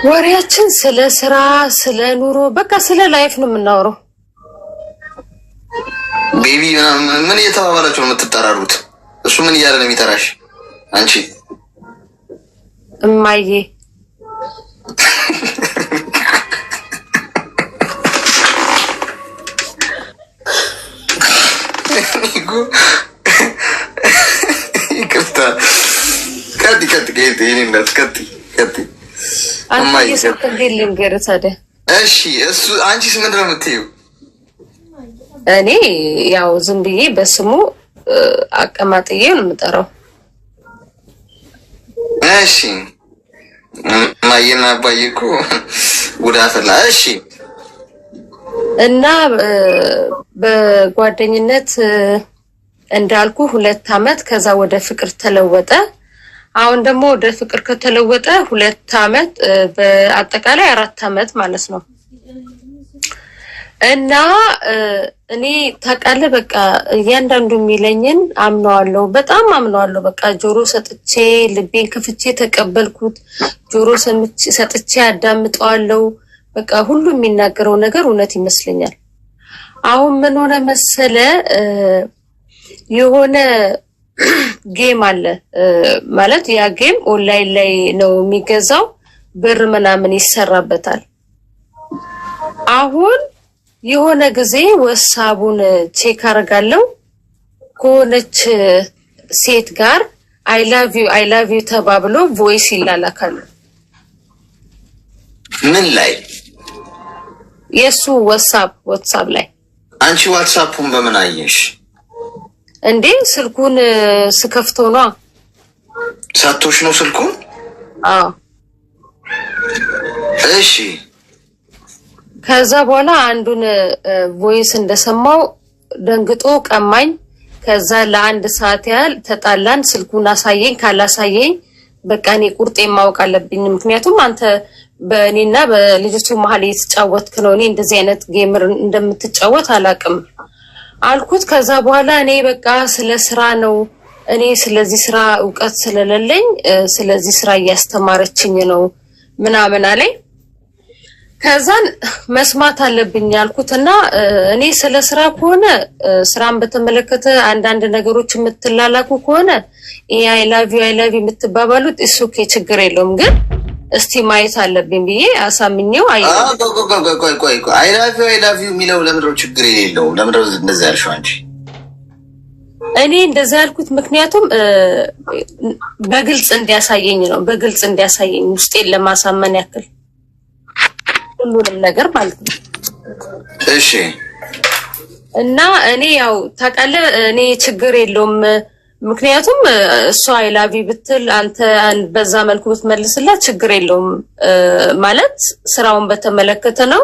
ወሬያችን ስለ ስራ፣ ስለ ኑሮ፣ በቃ ስለ ላይፍ ነው የምናወራው። ቤቢ ምን እየተባባላችሁ ነው የምትጠራሩት? እሱ ምን እያለ ነው የሚጠራሽ? አንቺ እማዬ ይቅርታ ከት እማዬ ሰከንዴ ልንገርህ ታዲያ። እሺ እሱ አንቺስ ምንድን ነው የምትይው? እኔ ያው ዝም ብዬ በስሙ አቀማጥዬ ነው የምጠራው። እሺ ማየና አባዬ እኮ ጉዳፈላ። እሺ እና በጓደኝነት እንዳልኩ 2 ዓመት ከዛ ወደ ፍቅር ተለወጠ። አሁን ደግሞ ወደ ፍቅር ከተለወጠ 2 ዓመት በአጠቃላይ 4 ዓመት ማለት ነው። እና እኔ ታውቃለህ በቃ እያንዳንዱ የሚለኝን አምነዋለሁ፣ በጣም አምነዋለሁ። በቃ ጆሮ ሰጥቼ ልቤን ከፍቼ ተቀበልኩት። ጆሮ ሰጥቼ አዳምጠዋለሁ። በቃ ሁሉ የሚናገረው ነገር እውነት ይመስለኛል። አሁን ምን ሆነ መሰለ? የሆነ ጌም አለ ማለት ያ ጌም ኦንላይን ላይ ነው የሚገዛው፣ ብር ምናምን ይሰራበታል። አሁን የሆነ ጊዜ ወሳቡን ቼክ አደርጋለሁ ከሆነች ሴት ጋር አይ ላቭ ዩ ተባብሎ ቮይስ ይላላካሉ። ምን ላይ? የሱ ዋትስአፕ ላይ። አንቺ ዋትስአፑን በምን አየሽ እንዴ? ስልኩን ስከፍተው ነው። ሳቶሽ ነው ስልኩን? አዎ። እሺ ከዛ በኋላ አንዱን ቮይስ እንደሰማው ደንግጦ ቀማኝ። ከዛ ለ1 ሰዓት ያህል ተጣላን። ስልኩን አሳየኝ፣ ካላሳየኝ በቃ እኔ ቁርጤ ማወቅ አለብኝ። ምክንያቱም አንተ በእኔና በልጅቱ መሀል እየተጫወትክ ነው። እኔ እንደዚህ አይነት ጌመር እንደምትጫወት አላውቅም አልኩት። ከዛ በኋላ እኔ በቃ ስለ ስራ ነው፣ እኔ ስለዚህ ስራ እውቀት ስለሌለኝ ስለዚህ ስራ እያስተማረችኝ ነው ምናምን አለኝ። ከዛን መስማት አለብኝ ያልኩትና እኔ ስለ ስራ ከሆነ ስራን በተመለከተ አንዳንድ ነገሮች የምትላላኩ ከሆነ አይ ላቭ ዩ የምትባባሉት እሱ ችግር የለውም ግን እስቲ ማየት አለብኝ ብዬ አሳምኘው አይ ላቭ ዩ የሚለው ለምንድነው ችግር የሌለው ለምንድነው እንደዛ ያልሽው አንቺ እኔ እንደዛ ያልኩት ምክንያቱም በግልጽ እንዲያሳየኝ ነው በግልጽ እንዲያሳየኝ ውስጤን ለማሳመን ያክል ሁሉንም ነገር ማለት ነው እሺ እና እኔ ያው ታውቃለህ እኔ ችግር የለውም ምክንያቱም እሷ አይ ላቭ ዩ ብትል አንተ በዛ መልኩ ብትመልስላት ችግር የለውም ማለት ስራውን በተመለከተ ነው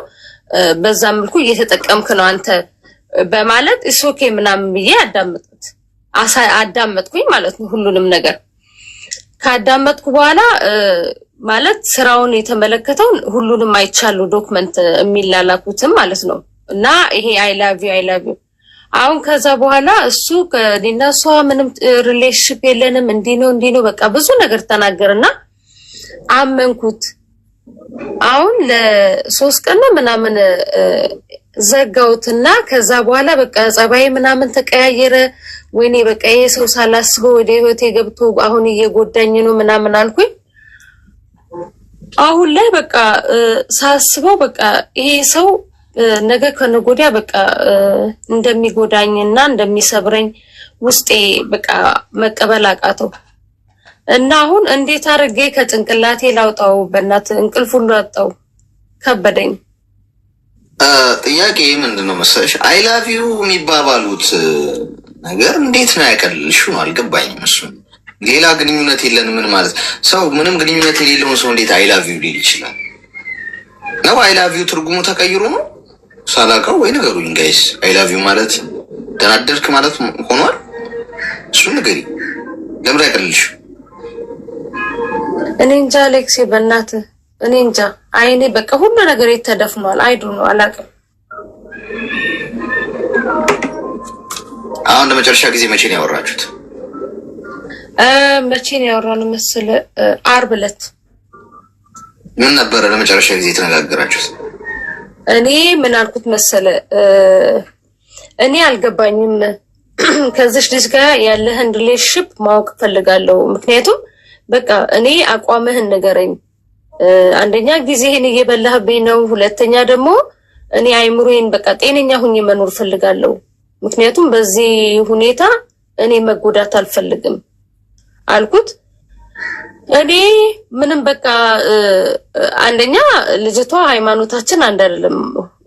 በዛ መልኩ እየተጠቀምክ ነው አንተ በማለት እሶኬ ምናምን ብዬ አዳመጥኩኝ ማለት ነው ሁሉንም ነገር ካዳመጥኩ በኋላ ማለት ስራውን የተመለከተው ሁሉንም አይቻሉ ዶክመንት የሚላላኩትም ማለት ነው እና ይሄ አይ ላቭ ዩ አሁን ከዛ በኋላ እሱ ከዲና እሷ ምንም ሪሌሽንሺፕ የለንም እንዲህ ነው በቃ ብዙ ነገር ተናገርና አመንኩት አሁን ለ3 ቀን ምናምን ዘጋውትና ከዛ በኋላ በቃ ጸባይ ምናምን ተቀያየረ ወይኔ በቃ ይሄ ሰው ሳላስበው ወደ ህይወቴ ገብቶ አሁን እየጎዳኝ ነው ምናምን አልኩኝ አሁን ላይ በቃ ሳስበው በቃ ይሄ ሰው ነገ ከነጎዲያ በቃ እንደሚጎዳኝና እንደሚሰብረኝ ውስጤ በቃ መቀበል አቃተው እና አሁን እንዴት አርጌ ከጭንቅላቴ ላውጣው በእናት እንቅልፉን ላውጣው ከበደኝ ጥያቄ ምንድነው መሰለሽ አይ ላቭ ዩ የሚባባሉት ነገር እንዴት ነው ያቀልልሽው ነው አልገባኝም እሱ ሌላ ግንኙነት የለን ምን ማለት ሰው ምንም ግንኙነት የሌለውን ሰው እንዴት አይ ላቭ ዩ ሊል ይችላል ነው አይ ላቭ ዩ ትርጉሙ ተቀይሮ ነው ሳላውቀው ወይ ነገሩኝ ጋይስ አይ ላቭ ዩ ማለት ተናደድክ ማለት ሆኗል እሱ ንገሪ ለምን ያቀልልሽ እኔ እንጃ አሌክስ በእናትህ እኔ እንጃ አይኔ በቃ ሁሉ ነገር የተደፍኗል አይዱ ነው አላውቅም አሁን ለመጨረሻ ጊዜ መቼ ነው ያወራችሁት መቼ ነው ያወራነው መሰለ ዓርብ ዕለት ምን ነበር ለመጨረሻ ጊዜ ተነጋገራችሁት እኔ ምን አልኩት መሰለ እኔ አልገባኝም ከዚህ ልጅ ጋር ያለህን ሪሌሽንሺፕ ማወቅ ፈልጋለሁ ምክንያቱም በቃ እኔ አቋምህን ንገረኝ አንደኛ ጊዜህን እየበላህብኝ ነው ሁለተኛ ደግሞ እኔ አይምሮዬን በቃ ጤነኛ ሁኜ መኖር ፈልጋለሁ ምክንያቱም በዚህ ሁኔታ እኔ መጎዳት አልፈልግም አልኩት እኔ ምንም በቃ አንደኛ ልጅቷ ሃይማኖታችን አንድ አይደለም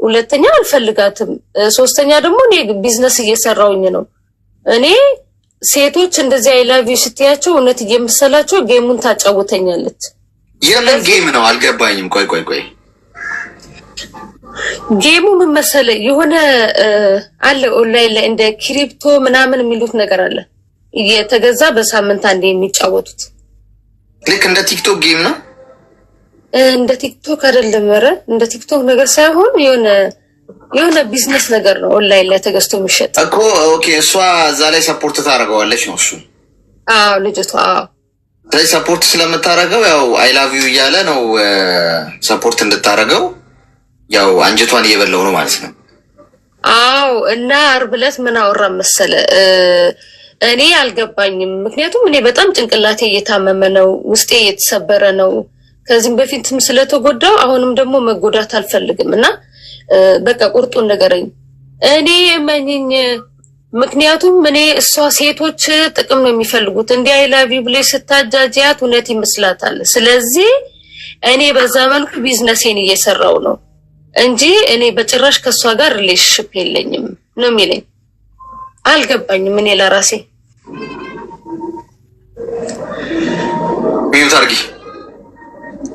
ሁለተኛ አልፈልጋትም ሶስተኛ ደግሞ እኔ ቢዝነስ እየሰራውኝ ነው እኔ ሴቶች እንደዚህ አይ ላቭ ዩ ስትያቸው እውነት እየመሰላቸው ጌሙን ታጫውተኛለች የምን ጌም ነው አልገባኝም ቆይ ጌሙ ምን መሰለ የሆነ አለ ኦንላይን ላይ እንደ ክሪፕቶ ምናምን የሚሉት ነገር አለ እየተገዛ በሳምንት አንዴ የሚጫወቱት ልክ እንደ ቲክቶክ ጌም ነው እንደ ቲክቶክ አይደለም ኧረ እንደ ቲክቶክ ነገር ሳይሆን የሆነ ቢዝነስ ነገር ነው ኦንላይን ላይ ተገዝቶ የሚሸጥ እኮ ኦኬ እሷ እዛ ላይ ሰፖርት ታደርገዋለች ነው እሱ አዎ ልጅቷ ስለዚህ ሰፖርት ስለምታደርገው ያው አይ ላቭ ዩ እያለ ነው ሰፖርት እንድታደርገው ያው አንጀቷን እየበላው ነው ማለት ነው አዎ እና ዓርብ ዕለት ምን አወራ መሰለ እኔ አልገባኝም ምክንያቱም እኔ በጣም ጭንቅላቴ እየታመመ ነው ውስጤ እየተሰበረ ነው ከዚህም በፊትም ስለተጎዳው አሁንም ደግሞ መጎዳት አልፈልግም እና በቃ ቁርጡን ንገረኝ እኔ የመኝኝ ምክንያቱም እኔ እሷ ሴቶች ጥቅም ነው የሚፈልጉት እንዲህ አይ ላቭ ዩ ብለሽ ስታጃጃት እውነት ይመስላታል ስለዚህ እኔ በዛ መልኩ ቢዝነሴን እየሰራው ነው እንጂ እኔ በጭራሽ ከሷ ጋር ሪሌሽንሺፕ የለኝም ነው የሚለኝ አልገባኝም እኔ ለራሴ ሚዩት አርጊ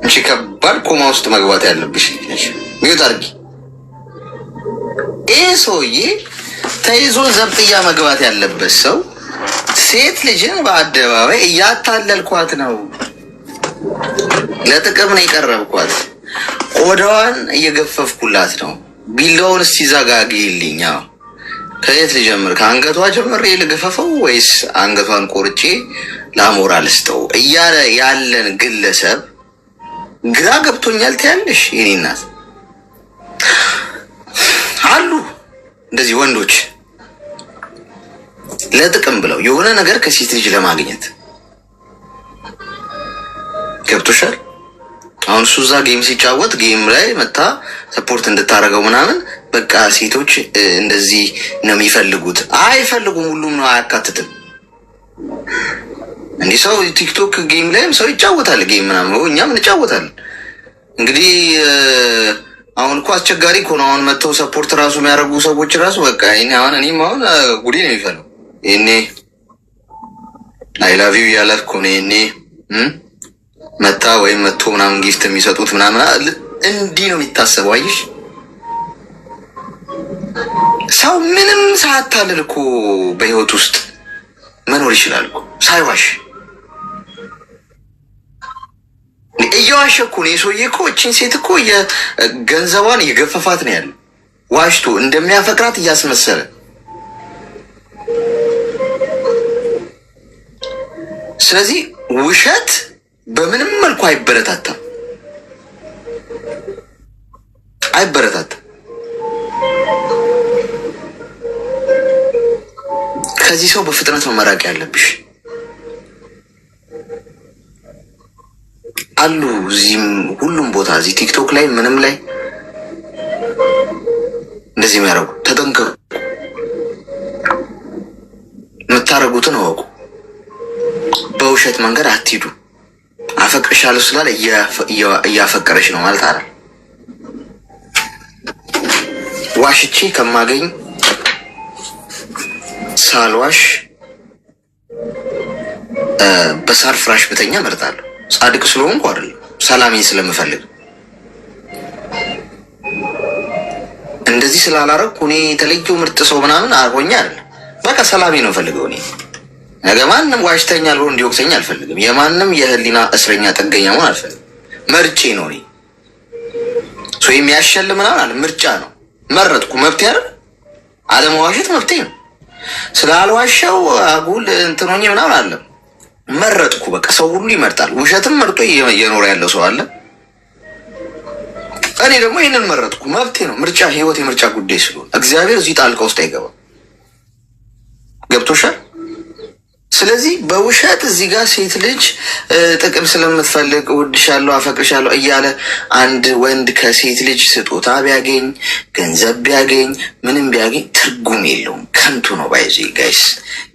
እሺ ከባድ ኮማ ውስጥ መግባት ያለብሽ ሚዩት አርጊ ሰውዬ ተይዞ ዘብጥያ መግባት ያለበት ሰው ሴት ልጅን በአደባባይ እያታለልኳት ነው ለጥቅም ነው የቀረብኳት ቆዳዋን እየገፈፍኩላት ነው ቢላውን እስቲ ዘጋግይልኝ ከየት ልጀምር ከአንገቷ ጀምሬ ልገፈፈው ወይስ አንገቷን ቆርጬ ላሞራ ልስጠው እያለ ያለን ግለሰብ ግራ ገብቶኛል ትያለሽ የኔ እናት እንደዚህ ወንዶች ለጥቅም ብለው የሆነ ነገር ከሴት ልጅ ለማግኘት ገብቶሻል። አሁን እሱ እዛ ጌም ሲጫወት ጌም ላይ መታ ሰፖርት እንድታረገው ምናምን በቃ ሴቶች እንደዚህ ነው የሚፈልጉት። አይፈልጉም፣ ሁሉም ነው አያካትትም። እንዲህ ሰው ቲክቶክ ጌም ላይም ሰው ይጫወታል ጌም ምናምን፣ እኛም እንጫወታለን። እንግዲህ አሁን እኮ አስቸጋሪ እኮ ነው። አሁን መጥተው ሰፖርት ራሱ የሚያደርጉ ሰዎች ራሱ በቃ እኔም አሁን ጉዴ ነው የሚፈለው። ይሄኔ አይ ላቭ ዩ ያላት እኮ ነው ይሄኔ መታ ወይም መጥቶ ምናምን ጊፍት የሚሰጡት ምናምን እንዲህ ነው የሚታሰበው። አየሽ ሰው ምንም ሳያታልል እኮ በህይወት ውስጥ መኖር ይችላል እኮ ሳይዋሽ። እየዋሸ እኮ ነው የሰውዬ እኮ እችን ሴት እኮ የገንዘቧን እየገፈፋት ነው ያለው፣ ዋሽቶ እንደሚያፈቅራት እያስመሰለ። ስለዚህ ውሸት በምንም መልኩ አይበረታታም። ከዚህ ሰው በፍጥነት ነው መራቅ ያለብሽ። አሉ እዚህም ሁሉም ቦታ እዚህ ቲክቶክ ላይ ምንም ላይ እንደዚህ የሚያደርጉ ተጠንቀቁ። የምታደርጉትን አወቁ። በውሸት መንገድ አትሂዱ። አፈቅርሻለሁ ስላለ እያፈቀረሽ ነው ማለት አይደል። ዋሽቼ ከማገኝ ሳልዋሽ በሳር ፍራሽ ብተኛ እመርጣለሁ። ጻድቅ ስለሆንኩ አይደለም፣ ሰላሜን ስለምፈልግ። እንደዚህ ስላላረኩ እኔ የተለየው ምርጥ ሰው ምናምን አርጎኛ አይደለም። በቃ ሰላሜን ነው ፈልገው። እኔ ነገ ማንም ዋሽተኛል ብሎ እንዲወቅሰኝ አልፈልግም። የማንም የህሊና እስረኛ ጥገኛ መሆን አልፈልግም። መርጬ ነው እኔ ሰው የሚያሸልም ምናምን አለ። ምርጫ ነው። መረጥኩ። መብቴ አይደል? አለመዋሸት መብቴ ነው። ስላልዋሸው አጉል እንትኖኝ ምናምን አለ። መረጥኩ። በቃ ሰው ሁሉ ይመርጣል። ውሸትም መርጦ እየኖረ ያለው ሰው አለ። እኔ ደግሞ ይህንን መረጥኩ። መብቴ ነው። ምርጫ ህይወት የምርጫ ጉዳይ ስለሆነ እግዚአብሔር እዚህ ጣልቃ ውስጥ አይገባም። ገብቶሻል? ስለዚህ በውሸት እዚህ ጋር ሴት ልጅ ጥቅም ስለምትፈልግ እወድሻለሁ፣ አፈቅርሻለሁ እያለ አንድ ወንድ ከሴት ልጅ ስጦታ ቢያገኝ፣ ገንዘብ ቢያገኝ፣ ምንም ቢያገኝ ትርጉም የለውም። ከንቱ ነው። ባይዚ ጋይስ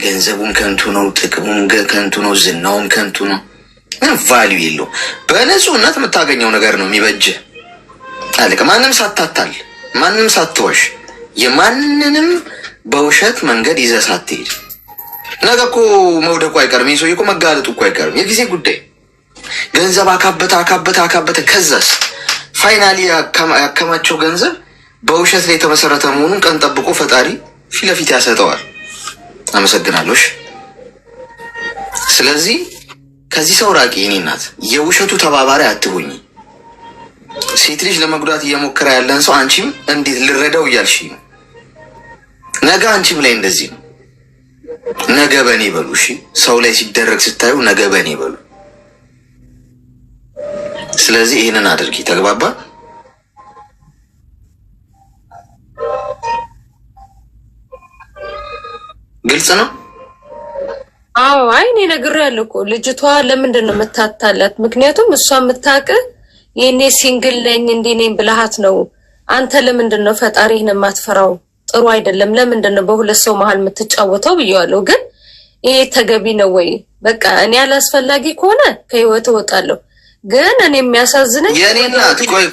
ገንዘቡም ከንቱ ነው፣ ጥቅሙም ከንቱ ነው፣ ዝናውም ከንቱ ነው። ምንም ቫሊዩ የለውም። በንጹህነት የምታገኘው ነገር ነው የሚበጅ አለቀ። ማንም ሳታታል፣ ማንም ሳትዋሽ፣ የማንንም በውሸት መንገድ ይዘህ ሳትሄድ ነገ እኮ መውደቁ አይቀርም። ይህ ሰውዬ እኮ መጋለጡ እኮ አይቀርም። የጊዜ ጉዳይ። ገንዘብ አካበተ። ከዛስ ፋይናሊ ያከማቸው ገንዘብ በውሸት ላይ የተመሰረተ መሆኑን ቀን ጠብቆ ፈጣሪ ፊት ለፊት ያሰጠዋል። አመሰግናለሽ። ስለዚህ ከዚህ ሰው ራቂ። የኔ እናት የውሸቱ ተባባሪ አትሁኝ። ሴት ልጅ ለመጉዳት እየሞከረ ያለን ሰው አንቺም እንዴት ልረዳው እያልሽ ነው። ነገ አንቺም ላይ እንደዚህ ነው። ነገ በኔ በሉ። እሺ ሰው ላይ ሲደረግ ስታዩ ነገ በኔ በሉ። ስለዚህ ይህንን አድርጊ። ተግባባ? ግልጽ ነው? አዎ። አይ እኔ ነግሬያለሁ እኮ ልጅቷ ለምንድን ነው የምታታላት? ምክንያቱም እሷ የምታውቅህ የኔ ሲንግል ነኝ እንዴ ነኝ ብልሃት ነው። አንተ ለምንድን ነው ፈጣሪህን የማትፈራው? ጥሩ አይደለም። ለምንድን ነው በሁለት ሰው መሀል የምትጫወተው ብየዋለሁ። ግን ይሄ ተገቢ ነው ወይ? በቃ እኔ አላስፈላጊ ከሆነ ከህይወት እወጣለሁ። ግን እኔ የሚያሳዝነኝ የኔ እናት ቆይ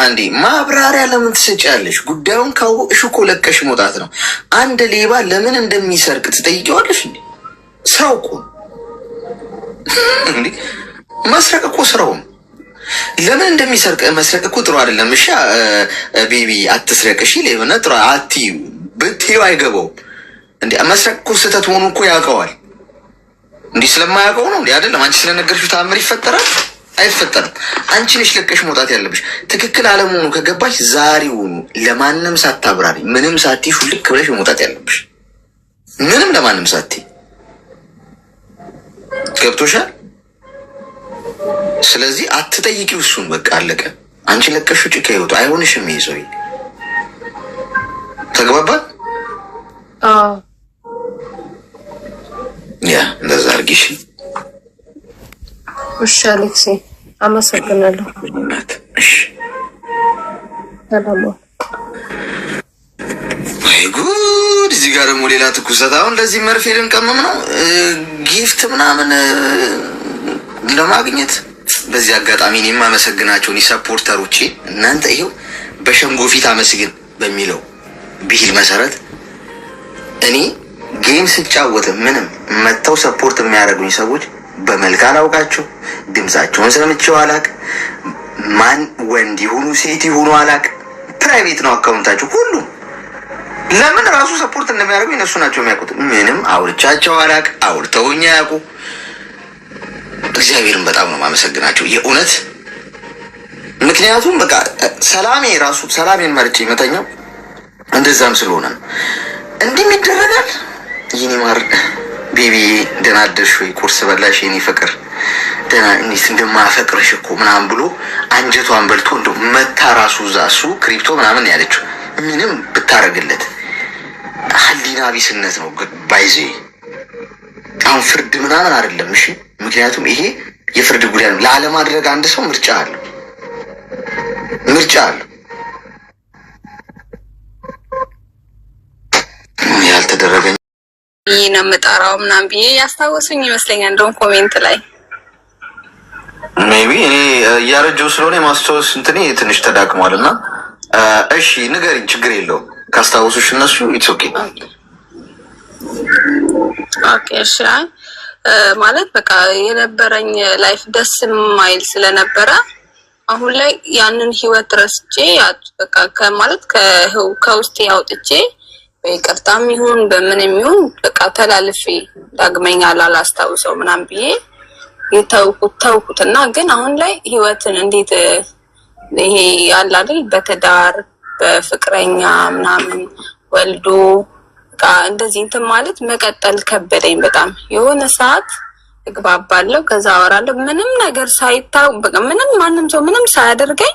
አንዴ ማብራሪያ ለምን ትሰጫለሽ? ጉዳዩን ካወቅሽ እኮ ለቀሽ መውጣት ነው። አንድ ሌባ ለምን እንደሚሰርቅ ትጠይቂዋለሽ እንዴ? ስራው እኮ እንዴ መስረቅ እኮ ስራው። ለምን እንደሚሰርቅ መስረቅ እኮ ጥሩ አይደለም። እሺ ቤቢ አትስረቅ። እሺ ሌብነት ጥሩ አትዩ ብትዩ አይገባውም እንዴ? መስረቅ እኮ ስህተት ሆኖ እኮ ያውቀዋል። እንዲህ ስለማያውቀው ነው እንዴ? አይደለም። አንቺ ስለነገርሽው ተአምር ይፈጠራል? አይፈጠርም። አንቺ ነሽ ለቀሽ መውጣት ያለብሽ። ትክክል አለመሆኑ ከገባሽ ዛሬውኑ ለማንም ሳታብራሪ ምንም ሳትይ ሹልክ ብለሽ መውጣት ያለብሽ። ምንም ለማንም ሳትይ ገብቶሻል? ስለዚህ አትጠይቂው እሱን። በቃ አለቀ። አንቺ ለቀሽ ውጪ ከህይወቱ አይሆንሽም። ይሄ ሰውዬ ተግባባል? ያ እንደዛ አድርጊሽ። እሺ አሌክሴ አመሰግናለሁ። እሺ ሰላም። አይ ጉድ! እዚህ ጋር ደግሞ ሌላ ትኩሳት። አሁን እንደዚህ መርፌ ልንቀመም ነው ጊፍት ምናምን ለማግኘት። በዚህ አጋጣሚ እኔ የማመሰግናቸው ሰፖርተሮቼ እናንተ ይሄው በሸንጎ ፊት አመስግን በሚለው ብሂል መሰረት እኔ ጌም ስጫወት ምንም መተው ሰፖርት የሚያደርጉኝ ሰዎች በመልክ አላውቃቸው፣ ድምጻቸውን ሰምቼው አላቅ፣ ማን ወንድ ይሁኑ ሴት ይሁኑ አላቅ። ፕራይቬት ነው አካውንታቸው ሁሉም። ለምን ራሱ ሰፖርት እንደሚያደርጉ እነሱ ናቸው የሚያውቁት። ምንም አውርቻቸው አላቅ፣ አውርተውኝ አያውቁ። እግዚአብሔርን በጣም ነው ማመሰግናቸው የእውነት። ምክንያቱም በቃ ሰላሜን መርጬ መተኛው እንደዛም ስለሆነ ነው። እንዲህ ይደረጋል። ይህኔ ማር ቤቢ ደህና አደርሽ ወይ? ቁርስ በላሽ? የኔ ፍቅር ደህና እንዴት እንደማፈቅርሽ እኮ ምናምን ብሎ አንጀቷን በልቶ እንደው መታ ራሱ እሱ ክሪፕቶ ምናምን ያለችው ምንም ብታረግለት ህሊና ቢስነት ነው ባይዜ። አሁን ፍርድ ምናምን አይደለም እሺ። ምክንያቱም ይሄ የፍርድ ጉዳይ ነው። ላለማድረግ አንድ ሰው ምርጫ አለው። ያልተደረገ ይሄ ነው የምጠራው ምናምን ብዬ ያስታወሱኝ ይመስለኛል። እንደውም ኮሜንት ላይ ሜቢ እኔ እያረጀው ስለሆነ የማስታወስ እንትኔ ትንሽ ተዳክሟል እና እሺ ንገሪኝ፣ ችግር የለውም ካስታወሱሽ እነሱ ኢትስ ኦኬ። ኦኬ እሺ። ማለት በቃ የነበረኝ ላይፍ ደስ የማይል ስለነበረ አሁን ላይ ያንን ህይወት ረስቼ በቃ ከማለት ከውስጤ አውጥቼ በይቅርታም ይሁን በምንም ይሁን በቃ ተላልፌ ዳግመኛ ላላስታውሰው ምናምን ብዬ ተውኩትና ግን አሁን ላይ ህይወትን እንዴት ይሄ ያለ አይደል በትዳር በፍቅረኛ ምናምን ወልዶ በቃ እንደዚህ እንትን ማለት መቀጠል ከበደኝ በጣም። የሆነ ሰዓት እግባባለሁ፣ ከዛ አወራለሁ፣ ምንም ነገር ሳይታው በቃ ምንም ማንም ሰው ምንም ሳያደርገኝ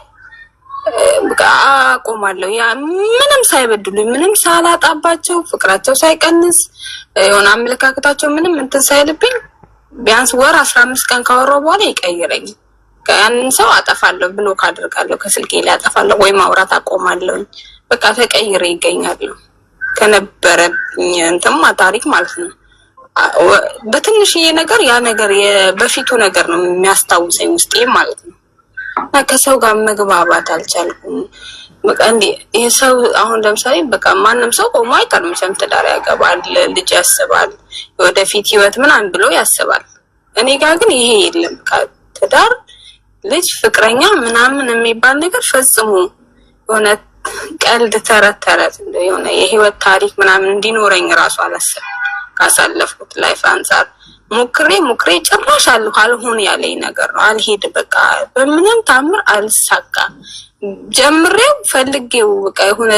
በቃ አቆማለሁ። ያ ምንም ሳይበድሉኝ ምንም ሳላጣባቸው ፍቅራቸው ሳይቀንስ የሆነ አመለካከታቸው ምንም እንትን ሳይልብኝ ቢያንስ ወር 15 ቀን ካወራው በኋላ ይቀይረኝ። ያንን ሰው አጠፋለሁ፣ ብሎክ አደርጋለሁ፣ ከስልኬ ላይ አጠፋለሁ ወይ ማውራት አቆማለሁ። በቃ ተቀይሬ ይገኛለሁ ከነበረብኝ እንትማ ታሪክ ማለት ነው። በትንሽዬ ነገር ያ ነገር በፊቱ ነገር ነው የሚያስታውሰኝ ውስጤ ማለት ነው። ከሰው ጋር መግባባት አልቻልኩም። በቃ እንዴ የሰው አሁን ለምሳሌ በቃ ማንም ሰው ቆሞ አይቀርም፣ ትዳር ያገባል፣ ልጅ ያስባል፣ ወደፊት ህይወት ምናምን ብሎ ያስባል። እኔ ጋር ግን ይሄ የለም። ትዳር፣ ልጅ፣ ፍቅረኛ ምናምን የሚባል ነገር ፈጽሞ የሆነ ቀልድ ተረት የሆነ የህይወት ታሪክ ምናምን እንዲኖረኝ ራሱ አላሰብም። ካሳለፍኩት ላይፍ አንፃር ሞክሬ ጭራሽ አልሆን ያለኝ ነገር ነው። አልሄድ በቃ በምንም ታምር አልሳካ። ጀምሬው ፈልጌው በቃ የሆነ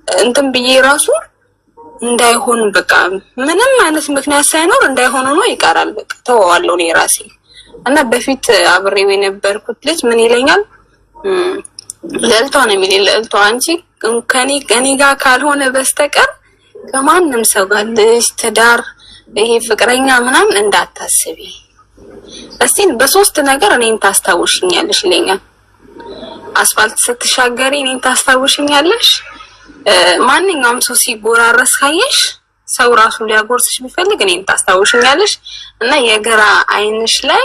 እንትን ብዬ ራሱ እንዳይሆን በቃ ምንም አይነት ምክንያት ሳይኖር እንዳይሆን ሆኖ ይቀራል። በቃ ተወዋለሁ እኔ ራሴ እና በፊት አብሬው የነበርኩት ልጅ ምን ይለኛል፣ ለልቷ ነው የሚለኝ። ለልቷ አንቺ ከኔ ጋር ካልሆነ በስተቀር ከማንም ሰው ጋር ልጅ፣ ትዳር፣ ይሄ ፍቅረኛ ምናምን እንዳታስቢ። እስቲ በሶስት ነገር እኔን ታስታውሽኛለሽ ይለኛል። አስፋልት ስትሻገሪ እኔን ታስታውሽኛለሽ። ማንኛውም ሰው ሲጎራረስ ካየሽ ሰው ራሱ ሊያጎርስሽ ቢፈልግ እኔን ታስታውሽኛለሽ እና የግራ አይንሽ ላይ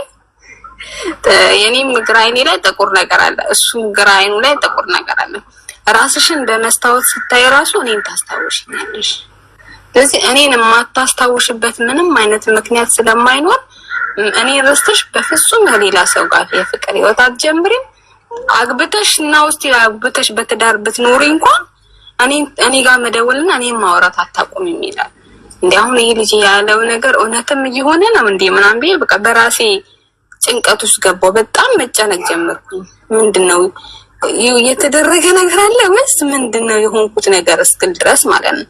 የኔም ግራ አይኔ ላይ ጥቁር ነገር አለ፣ እሱ ግራ አይኑ ላይ ጥቁር ነገር አለ። ራስሽን በመስታወት ስታይ ራሱ እኔን ታስታውሽኛለሽ። ስለዚህ እኔን የማታስታውሽበት ምንም አይነት ምክንያት ስለማይኖር እኔ ረስተሽ በፍጹም ከሌላ ሰው ጋር የፍቅር ህይወት አትጀምሪም። አግብተሽ እና ውስጥ አግብተሽ በትዳር ብትኖሪ እንኳን እኔ ጋር መደወልና እኔን ማውራት አታቆሚም ይላል። እንዴ አሁን ይሄ ልጅ ያለው ነገር እውነትም እየሆነ ነው እንዴ ምናምን ብዬ በቃ በራሴ ጭንቀት ውስጥ ገባሁ። በጣም መጨነቅ ጀመርኩኝ። ምንድነው የተደረገ ነገር አለ ወይስ ምንድነው የሆንኩት ነገር እስክል ድረስ ማለት ነው።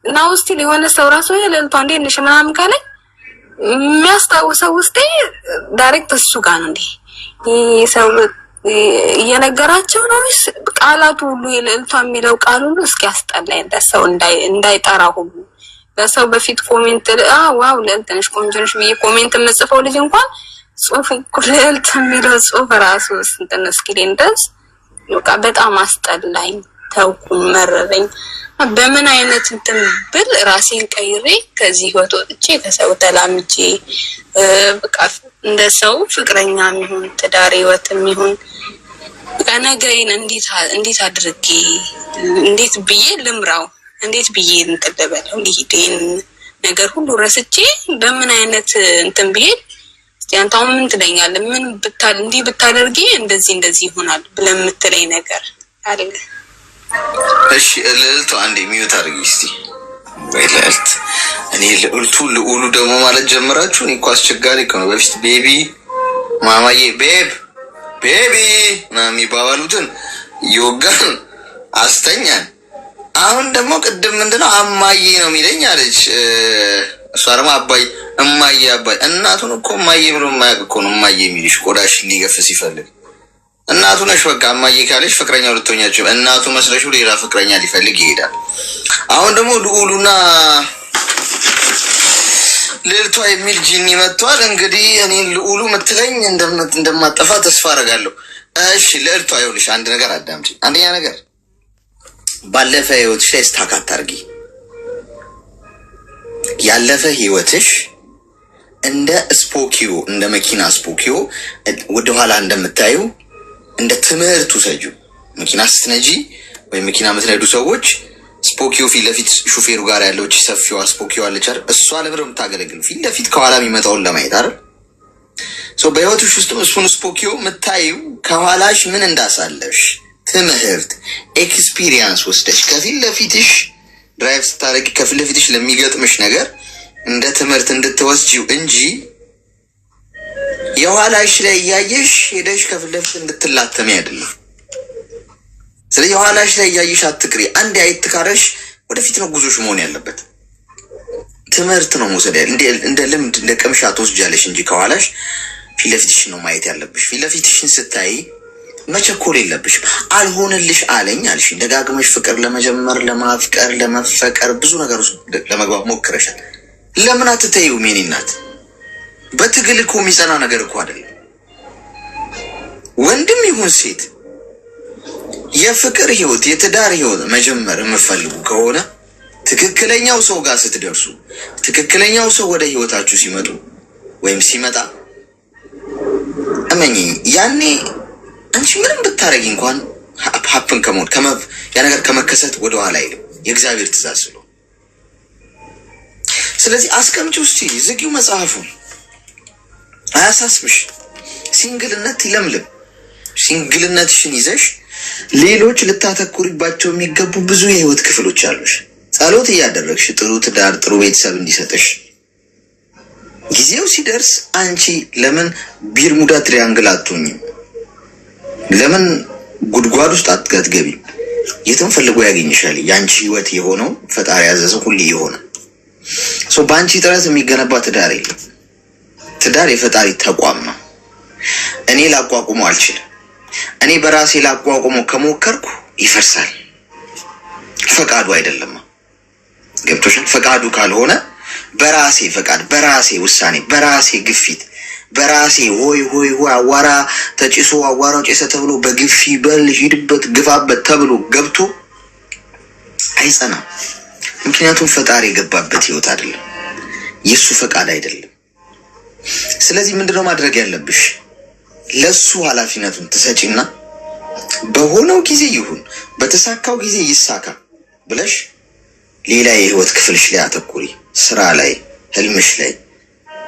እና ውስጥ የሆነ ሰው ራሱ ለልቷ እንዴ ነሽ ምናምን ካለ የሚያስታውሰው ውስጤ ዳይሬክት እሱ ጋር ነው። እንዴ ይሄ ሰው እየነገራቸው ነው። ቃላቱ ሁሉ የልዕልቷ የሚለው ቃል ሁሉ እስኪ ያስጠላኝ። ለሰው እንዳይጠራ ሁሉ ለሰው በፊት ኮሜንት ዋው ልዕልት ነሽ ቆንጆ ነሽ ብዬ ኮሜንት የምጽፈው ልጅ እንኳን ጽሁፍ ልዕልት የሚለው ጽሁፍ ራሱ እንትን እስኪለኝ ድረስ በቃ በጣም አስጠላኝ። ተውኩኝ፣ መረረኝ። በምን አይነት እንትን ብል ራሴን ቀይሬ ከዚህ ህይወት ወጥቼ ከሰው ተላምጄ በቃ እንደ ሰው ፍቅረኛ የሚሆን ትዳር ህይወት የሚሆን ነገይን እንዴት አድርጌ እንዴት ብዬ ልምራው፣ እንዴት ብዬ እንትን ልበለው፣ ሊሄድን ነገር ሁሉ ረስቼ በምን አይነት እንትን ብዬ እስቲ አንተ አሁን ምን ትለኛለህ? ምን እንዲህ ብታደርጊ እንደዚህ ይሆናል ብለህ የምትለኝ ነገር አለ? እሺ ልዕልቱ አንዴ ሚዩት አድርጊ እስቲ። ወይ ልዕልት፣ እኔ ልዑሉ ደግሞ ማለት ጀምራችሁ። እኔ እኮ አስቸጋሪ ነው። በፊት ቤቢ ማማዬ ቤቢ ና የሚባባሉትን ይወጋን አስተኛን። አሁን ደግሞ ቅድም ምንድነው አማዬ ነው የሚለኝ አለች። እሷ ደግሞ አባይ እማዬ አባይ። እናቱን እኮ እማዬ ብሎ የማያውቅ እኮ ነው እማዬ የሚልሽ ቆዳሽን ሊገፍ ሲፈልግ። እናቱ ነሽ በቃ እማዬ ካለሽ ፍቅረኛው ልትሆኛችሁ። እናቱ መስለሽ ሌላ ፍቅረኛ ሊፈልግ ይሄዳል። አሁን ደግሞ ልዑሉና ልዕልቷ የሚል ጂኒ መጥቷል። እንግዲህ እኔ ልዑሉ ምትለኝ እንደማጠፋ ተስፋ አደርጋለሁ። እሺ ልዕልቷ ይኸውልሽ አንድ ነገር አዳምጪ። አንደኛ ነገር ባለፈ ህይወትሽ ላይ ስታክ አታርጊ። ያለፈ ህይወትሽ እንደ ስፖኪዮ እንደ መኪና ስፖኪዮ ወደኋላ እንደምታዩ እንደ ትምህርቱ ሰጁ። መኪና ስትነጂ ወይ መኪና የምትነዱ ሰዎች ስፖኪዮ ፊት ለፊት ሹፌሩ ጋር ያለው እቺ ሰፊዋ ስፖኪዮ አለች አይደል? እሷ ለብረው የምታገለግሉ ፊት ለፊት ከኋላ የሚመጣውን ለማየት አይደል? በህይወትሽ ውስጥ እሱን ስፖኪዮ የምታዩ ከኋላሽ ምን እንዳሳለፍሽ ትምህርት ኤክስፒሪየንስ ወስደሽ ከፊት ለፊትሽ ድራይቭ ስታረቂ ከፊት ለፊትሽ ለሚገጥምሽ ነገር እንደ ትምህርት እንድትወስጂው እንጂ የኋላሽ ላይ እያየሽ ሄደሽ ከፊት ለፊት እንድትላተሚ አይደለም። ስለዚህ የኋላሽ ላይ እያየሽ አትቅሪ። አንድ አይትካረሽ ወደፊት ነው ጉዞሽ መሆን ያለበት። ትምህርት ነው መውሰድ እንደ ልምድ እንደ ቅምሻ ትወስጃለሽ እንጂ ከኋላሽ ፊት ለፊትሽ ነው ማየት ያለብሽ። ፊት ለፊትሽን ስታይ መቸኮል የለብሽም። አልሆንልሽ አለኝ አልሽ ደጋግመሽ ፍቅር ለመጀመር ለማፍቀር ለመፈቀር ብዙ ነገር ለመግባት ሞክረሻል። ለምን አትተይው? ሜኒ እናት በትግል እኮ የሚጸና ነገር እኮ አይደለም። ወንድም ይሁን ሴት የፍቅር ህይወት የትዳር ህይወት መጀመር የምፈልጉ ከሆነ ትክክለኛው ሰው ጋር ስትደርሱ ትክክለኛው ሰው ወደ ህይወታችሁ ሲመጡ ወይም ሲመጣ እመኚ ያኔ አንቺ ምንም ብታረጊ እንኳን ሀፕን ያ ነገር ከመከሰት ወደ ኋላ አይልም። የእግዚአብሔር ትእዛዝ ስለሆነ ስለዚህ አስቀምጪው እስቲ ዝጊው መጽሐፉን አያሳስብሽ። ሲንግልነት ይለምልም። ሲንግልነትሽን ይዘሽ ሌሎች ልታተኩሪባቸው የሚገቡ ብዙ የህይወት ክፍሎች አሉሽ። ጸሎት እያደረግሽ ጥሩ ትዳር ጥሩ ቤተሰብ እንዲሰጥሽ ጊዜው ሲደርስ አንቺ ለምን ቢርሙዳ ትሪያንግል አትሆኝም? ለምን ጉድጓድ ውስጥ አትገቢም? የትም ፈልጎ ያገኝሻል። ያንቺ ህይወት የሆነው ፈጣሪ ያዘዘው ሁሉ የሆነ በአንቺ ጥረት የሚገነባ ትዳር የለም። ትዳር የፈጣሪ ተቋም ነው። እኔ ላቋቁመው አልችልም። እኔ በራሴ ላቋቁመው ከሞከርኩ ይፈርሳል። ፈቃዱ አይደለም። ገብቶሻል? ፈቃዱ ካልሆነ በራሴ ፈቃድ በራሴ ውሳኔ በራሴ ግፊት በራሴ ሆይ አዋራ ተጭሶ አዋራው ጨሰ ተብሎ በግፊ በል ሂድበት ግፋበት ተብሎ ገብቶ አይጸናም። ምክንያቱም ፈጣሪ የገባበት ህይወት አይደለም፣ የሱ ፈቃድ አይደለም። ስለዚህ ምንድነው ማድረግ ያለብሽ? ለሱ ኃላፊነቱን ትሰጪና በሆነው ጊዜ ይሁን በተሳካው ጊዜ ይሳካ ብለሽ ሌላ የህይወት ክፍልሽ ላይ አተኩሪ። ስራ ላይ፣ ህልምሽ ላይ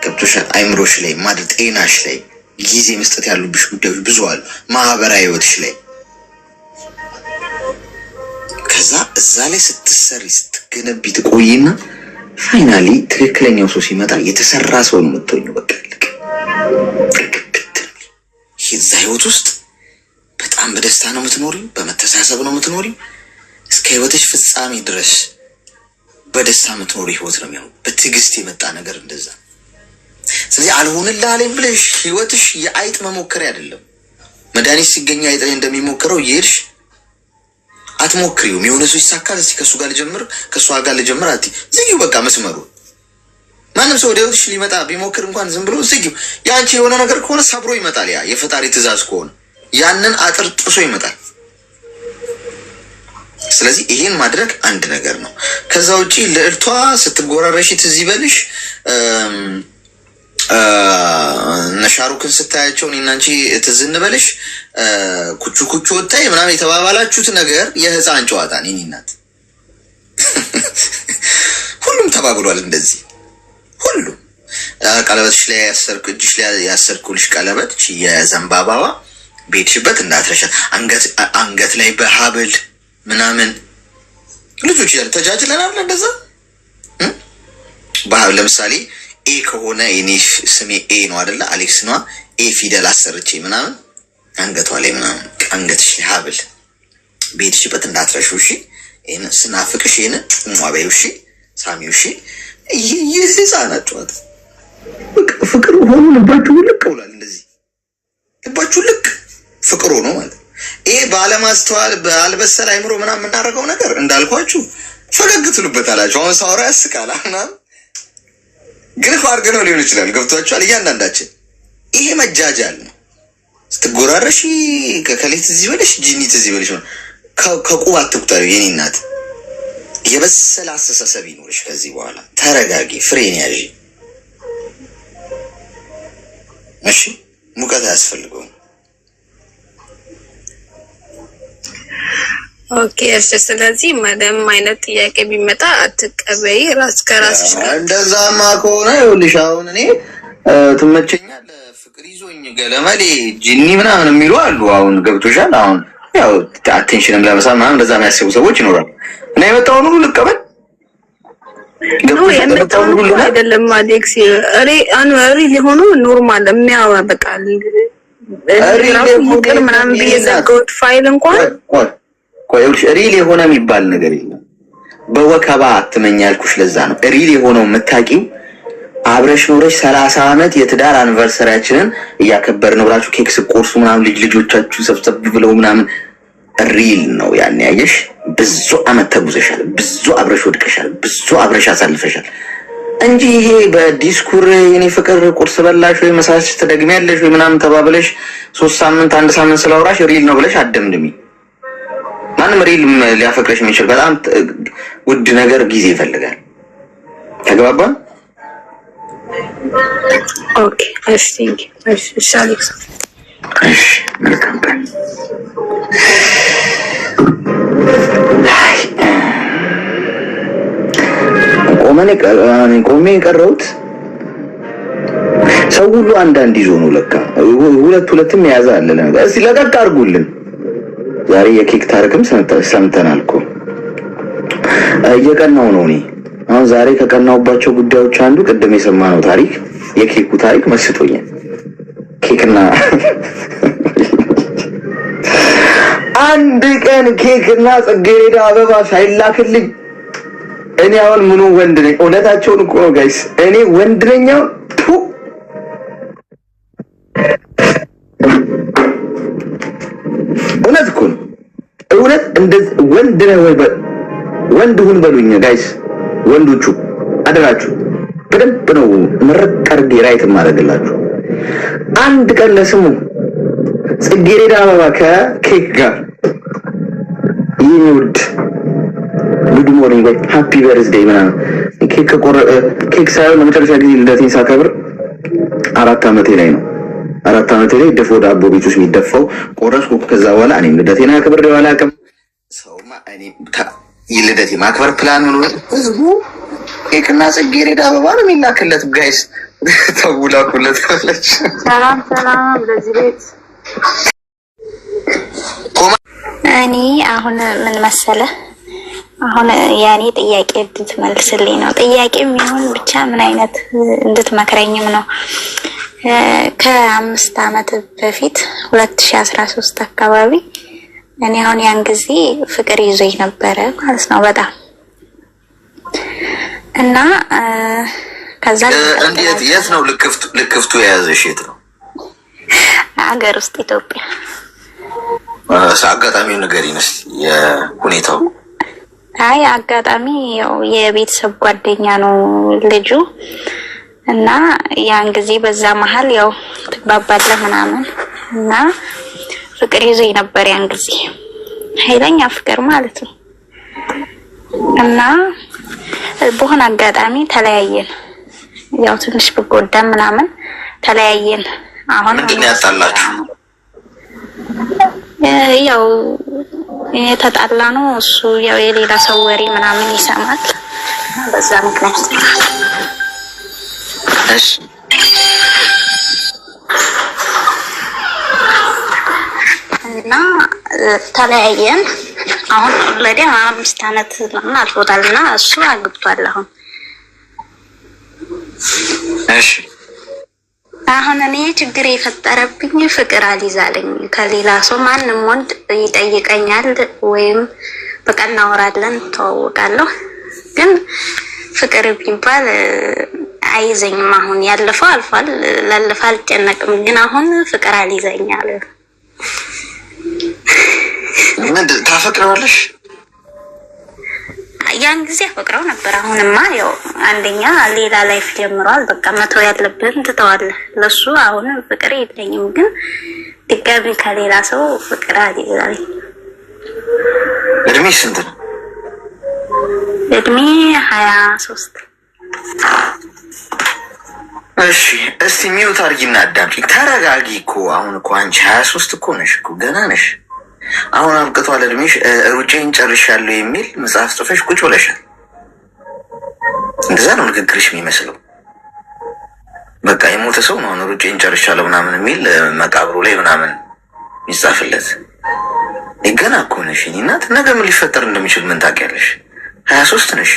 ገብቶሻል? አይምሮሽ ላይ ማድረግ ጤናሽ ላይ ጊዜ መስጠት ያሉብሽ ጉዳዮች ብዙ አሉ። ማህበራዊ ህይወትሽ ላይ ከዛ እዛ ላይ ስትሰሪ ስትገነቢ ትቆይና ፋይናሊ ትክክለኛው ሰው ሲመጣ የተሰራ ሰው ነው የምትሆኚው። በቃ እዛ ህይወት ውስጥ በጣም በደስታ ነው የምትኖሪው፣ በመተሳሰብ ነው የምትኖሪው። እስከ ህይወትሽ ፍጻሜ ድረስ በደስታ የምትኖሪ ህይወት ነው የሚሆነው። በትዕግስት የመጣ ነገር እንደዛ። ስለዚህ አልሆንልህ አለኝ ብለሽ ህይወትሽ የአይጥ መሞከሪያ አይደለም። መድኃኒት ሲገኝ አይጥ ላይ እንደሚሞክረው እየሄድሽ አትሞክሪውም። የሆነ ሰው ይሳካል፣ እስኪ ከእሱ ጋር ልጀምር፣ ከእሷ ጋር ልጀምር አትይ። ዝጊው በቃ መስመሩ። ማንም ሰው ወደ ህይወትሽ ሊመጣ ቢሞክር እንኳን ዝም ብሎ ዝጊው። የአንቺ የሆነ ነገር ከሆነ ሰብሮ ይመጣል። ያ የፈጣሪ ትእዛዝ ከሆነ ያንን አጥር ጥሶ ይመጣል። ስለዚህ ይሄን ማድረግ አንድ ነገር ነው። ከዛ ውጪ ልዕልቷ ስትጎራረሽ ትዝ ይበልሽ ነሻሩክን ስታያቸው እኔና አንቺ ትዝ እንበልሽ ኩቹ ኩቹ ወጣይ ምናምን የተባባላችሁት ነገር የህፃን ጨዋታ ነው። እናት ሁሉም ተባብሏል እንደዚህ ሁሉም ቀለበትሽ ላይ ያሰርኩ እጅሽ ላይ ያሰርኩልሽ ቀለበት እቺ የዘንባባዋ ቤትሽበት እንዳትረሻ አንገት ላይ በሀብል ምናምን ልጆች ያለ ተጃጅለናል። እንደዛ በሀብል ለምሳሌ ኤ ከሆነ የኔ ስሜ ኤ ነው አይደለ? አሌክስ ነው። ኤ ፊደል አሰርቼ ምናምን አንገቷ ላይ ምናምን አንገትሽ ላይ ሀብል ቤትሽበት እንዳትረሹ እሺ። ይሄን ስናፍቅሽ ይሄን ሟባዩ እሺ፣ ሳሚው እሺ። ይሄ ህፃናት ጨዋታ ፍቅር ሆኖ ልባችሁ ልቅ ብሏል። እንደዚህ ልባችሁ ልቅ ፍቅር ሆኖ ማለት ይሄ ባለማስተዋል ባልበሰል አይምሮ ምናምን የምናደርገው ነገር እንዳልኳችሁ ፈገግ ትሉበታላችሁ። አሁን ሳወራ ያስቃል ምናምን ግን አድርገን ነው ሊሆን ይችላል። ገብቷችኋል? እያንዳንዳችን ይሄ መጃጃል ነው። ስትጎራረሽ ከከሌት እዚህ በለሽ ጂኒት እዚህ በለሽ ከቁብ አትቁጠሪው። የኔ እናት የበሰለ አስተሳሰብ ይኖርሽ። ከዚህ በኋላ ተረጋጊ፣ ፍሬን ያዢ እሺ። ሙቀት አያስፈልገውም። ኦኬ እሺ። ስለዚህ ምንም አይነት ጥያቄ ቢመጣ አትቀበይ፣ ራስ ከራስሽ ጋር። እንደዛማ ከሆነ ይኸውልሽ አሁን እኔ ትመቸኛል፣ ፍቅር ይዞኝ ገለመሌ ጂኒ ምናምን የሚሉ አሉ። አሁን ገብቶሻል? አሁን ያው አቴንሽንም ለመሳብ ምናምን እንደዛ የሚያስቡ ሰዎች ይኖራሉ። እና የመጣውን ሁሉ ልቀበል ነው የመጣውን ሁሉ አይደለም። አሌክስ እሪ ሊሆኑ ኖርማል የሚያወራ በቃ ፍቅር ምናምን ቢዘጋውት ፋይል እንኳን ቆይልሽ ሪል የሆነ የሚባል ነገር የለም። በወከባ አትመኝ ያልኩሽ ለዛ ነው። ሪል የሆነው የምታውቂው አብረሽ ኖረሽ 30 ዓመት የትዳር አኒቨርሰሪያችንን እያከበርን ብላችሁ ኬክ ስቆርሱ ምናምን ልጆቻችሁ ሰብሰብ ብለው ምናምን ሪል ነው። ያን ያየሽ ብዙ ዓመት ተጉዘሻል፣ ብዙ አብረሽ ወድቀሻል፣ ብዙ አብረሽ አሳልፈሻል እንጂ ይሄ በዲስኩር የኔ ፍቅር ቁርስ በላሽ ወይ መሳች ተደግሚያለሽ ወይ ምናምን ተባብለሽ 3 ሳምንት 1 ሳምንት ስላወራሽ ሪል ነው ብለሽ አደምድሚ። ማንም ሪል ሊያፈቅረሽ የሚችል በጣም ውድ ነገር ጊዜ ይፈልጋል። ተግባባን? ኦኬ እሺ። ቲንክ እሺ አሌክስ እሺ መልካም ቀን። ቆሜ የቀረሁት ሰው ሁሉ አንዳንድ ይዞ ነው ለካ ሁለትም የያዘ አለ። እስቲ ለቀቅ አድርጉልን። ዛሬ የኬክ ታሪክም ሰምተናል እኮ እየቀናው ነው። እኔ አሁን ዛሬ ከቀናውባቸው ጉዳዮች አንዱ ቅድም የሰማነው ታሪክ የኬኩ ታሪክ መስጦኛል። ኬክና አንድ ቀን ኬክና ጽጌረዳ አበባ ሳይላክልኝ እኔ አሁን ምኑ ወንድ ነኝ? እውነታቸውን እኮ ነው ጋይስ። እኔ ወንድ ነኝ እውነት እኮ ነው። እውነት እንደዚህ ወንድ ነህ ወይ? ወንድ ሁን በሉኝ ጋይስ። ወንዶቹ አደራችሁ በደንብ ነው ምርቅ አድርጌ ራይት ማድረግላችሁ። አንድ ቀን ለስሙ ጽጌረዳ አበባ ከኬክ ጋር ይውድ ጉድ ሞርኒንግ ወይ ሃፒ በርዝዴይ ምናምን ኬክ ሳይሆን ለመጨረሻ ጊዜ ልደቴን ሳከብር 4 ዓመቴ ላይ ነው። 4 ዓመቴ ላይ ደፎ ዳቦ ቤት ውስጥ የሚደፋው ቆረስኩ። ከዛ በኋላ እኔም ልደቴን አክብሬው አላውቅም። ሰውማ እኔ ልደቴ ማክበር ፕላን ምን ነው? ህዝቡ ኬክና ጽጌረዳ አበባ ነው የሚላክለት ጋይስ። ተውላኩለት አለች። ሰላም ለዚህ ቤት እኔ አሁን ምን መሰለህ፣ አሁን ያኔ ጥያቄ እንድትመልስልኝ ነው። ጥያቄም ይሁን ብቻ ምን አይነት እንድትመክረኝም ነው። ከ5 ዓመት በፊት 2013 አካባቢ እኔ አሁን ያን ጊዜ ፍቅር ይዞኝ ነበረ ማለት ነው በጣም እና ከዛ እንዴት የት ነው ልክፍቱ የያዘሽ? የት ነው? ሀገር ውስጥ ኢትዮጵያ አጋጣሚው ንገሪኝ እስኪ የሁኔታው። አይ አጋጣሚ ያው የቤተሰብ ጓደኛ ነው ልጁ እና ያን ጊዜ በዛ መሀል ያው ትግባባለህ ምናምን እና ፍቅር ይዞኝ ነበር ያን ጊዜ ኃይለኛ ፍቅር ማለት ነው። እና በሆነ አጋጣሚ ተለያየን። ያው ትንሽ ብጎዳም ምናምን ተለያየን። አሁን ምንድን ያጣላችሁ? ያው የተጣላ ነው እሱ ያው የሌላ ሰው ወሬ ምናምን ይሰማል በዛ ምክንያት። እሺ እና ተለያየን። አሁን ኦልሬዲ 5 አመት ምናምን አልፎታልና እሱ አግብቷል አሁን። እሺ አሁን እኔ ችግር የፈጠረብኝ ፍቅር አልይዛለኝ ከሌላ ሰው ማንም ወንድ ይጠይቀኛል ወይም በቃ እናወራለን ተዋወቃለሁ፣ ግን ፍቅር ቢባል አይዘኝም። አሁን ያለፈው አልፏል፣ ላለፈ አልጨነቅም፣ ግን አሁን ፍቅር አልይዘኛል። ምን ታፈቅረዋለሽ? ያን ጊዜ አፈቅረው ነበር። አሁንማ ያው አንደኛ ሌላ ላይፍ ጀምሯል። በቃ መተው ያለብን ትተዋለህ። ለሱ አሁን ፍቅር የለኝም፣ ግን ድጋሚ ከሌላ ሰው ፍቅር አልይዛለኝ። እድሜ ስንት ነው? እድሜ 23። እሺ እስቲ ሚውት አድርጊና አዳምጪኝ። ተረጋጊ እኮ አሁን እኮ አንቺ 23 እኮ ነሽ እኮ ገና ነሽ። አሁን አብቅቷል እድሜሽ። ሩጬን ጨርሻለሁ የሚል መጽሐፍ ጽፈሽ ቁጭ ብለሻል። እንደዛ ነው ንግግርሽ የሚመስለው። በቃ የሞተ ሰው ነው አሁን ሩጬን ጨርሻለሁ ምናምን የሚል መቃብሩ ላይ ምናምን ይጻፍለት። ገና እኮ ነሽ እናት። ነገ ምን ሊፈጠር እንደሚችል ምን ታውቂያለሽ? 23 ነሽ።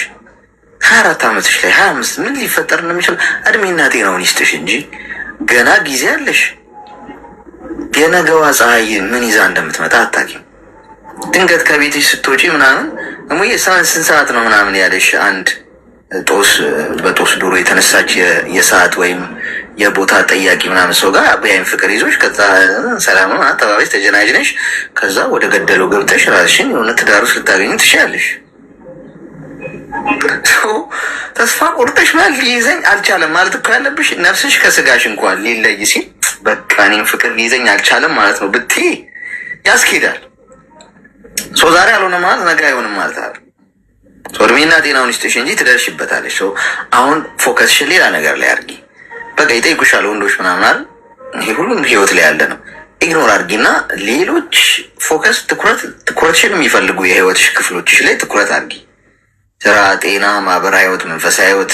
24 ዓመትሽ ላይ 25 ምን ሊፈጠር እንደሚችል እድሜና ጤናውን ይስጥሽ እንጂ ገና ጊዜ አለሽ። የነገዋ ፀሐይ ምን ይዛ እንደምትመጣ አታውቂም። ድንገት ከቤትሽ ስትወጪ ምናምን እሙዬ ስንት ሰዓት ነው ምናምን ያለሽ አንድ በጦስ ዶሮ የተነሳች የሰዓት ወይም የቦታ ጠያቂ ምናምን ሰው ጋር በያይን ፍቅር ይዞሽ ከዛ ሰላም ተባባሽ ተጀናጅነሽ ከዛ ወደ ገደለው ገብተሽ ራስሽን የሆነ ትዳር ውስጥ ልታገኙ ትችላለሽ። ተስፋ ቆርጠሽ ማለት ሊይዘኝ አልቻለም ማለት እኮ ያለብሽ ነፍስሽ ከስጋሽ እንኳን ሊለይ ሲል በቃ እኔም ፍቅር ሊይዘኝ አልቻለም ማለት ነው ብትይ ያስኬዳል። ሰው ዛሬ አልሆነ ማለት ነገ አይሆንም ማለት አይደል። እድሜና ጤናውን ይስጥሽ እንጂ ትደርሽበታለሽ። አሁን ፎከስሽን ሌላ ነገር ላይ አድርጊ። በቃ ይጠይቁሻል ወንዶች ምናምን አይደል፣ ይሄ ሁሉም ህይወት ላይ ያለ ነው። ኢግኖር አድርጊና ሌሎች ፎከስ ትኩረትሽን የሚፈልጉ የህይወትሽ ክፍሎችሽ ላይ ትኩረት አድርጊ። ስራ፣ ጤና፣ ማህበራዊ ህይወት፣ መንፈሳዊ ህይወት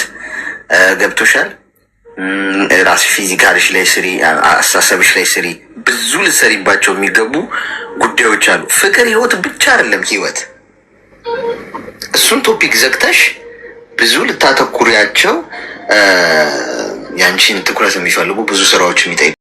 ገብቶሻል። ራስ ፊዚካልሽ ላይ ስሪ፣ አስተሳሰብሽ ላይ ስሪ። ብዙ ልትሰሪባቸው የሚገቡ ጉዳዮች አሉ። ፍቅር ህይወት ብቻ አይደለም ህይወት። እሱን ቶፒክ ዘግተሽ ብዙ ልታተኩሪያቸው ያንቺን ትኩረት የሚፈልጉ ብዙ ስራዎች የሚጠይቁ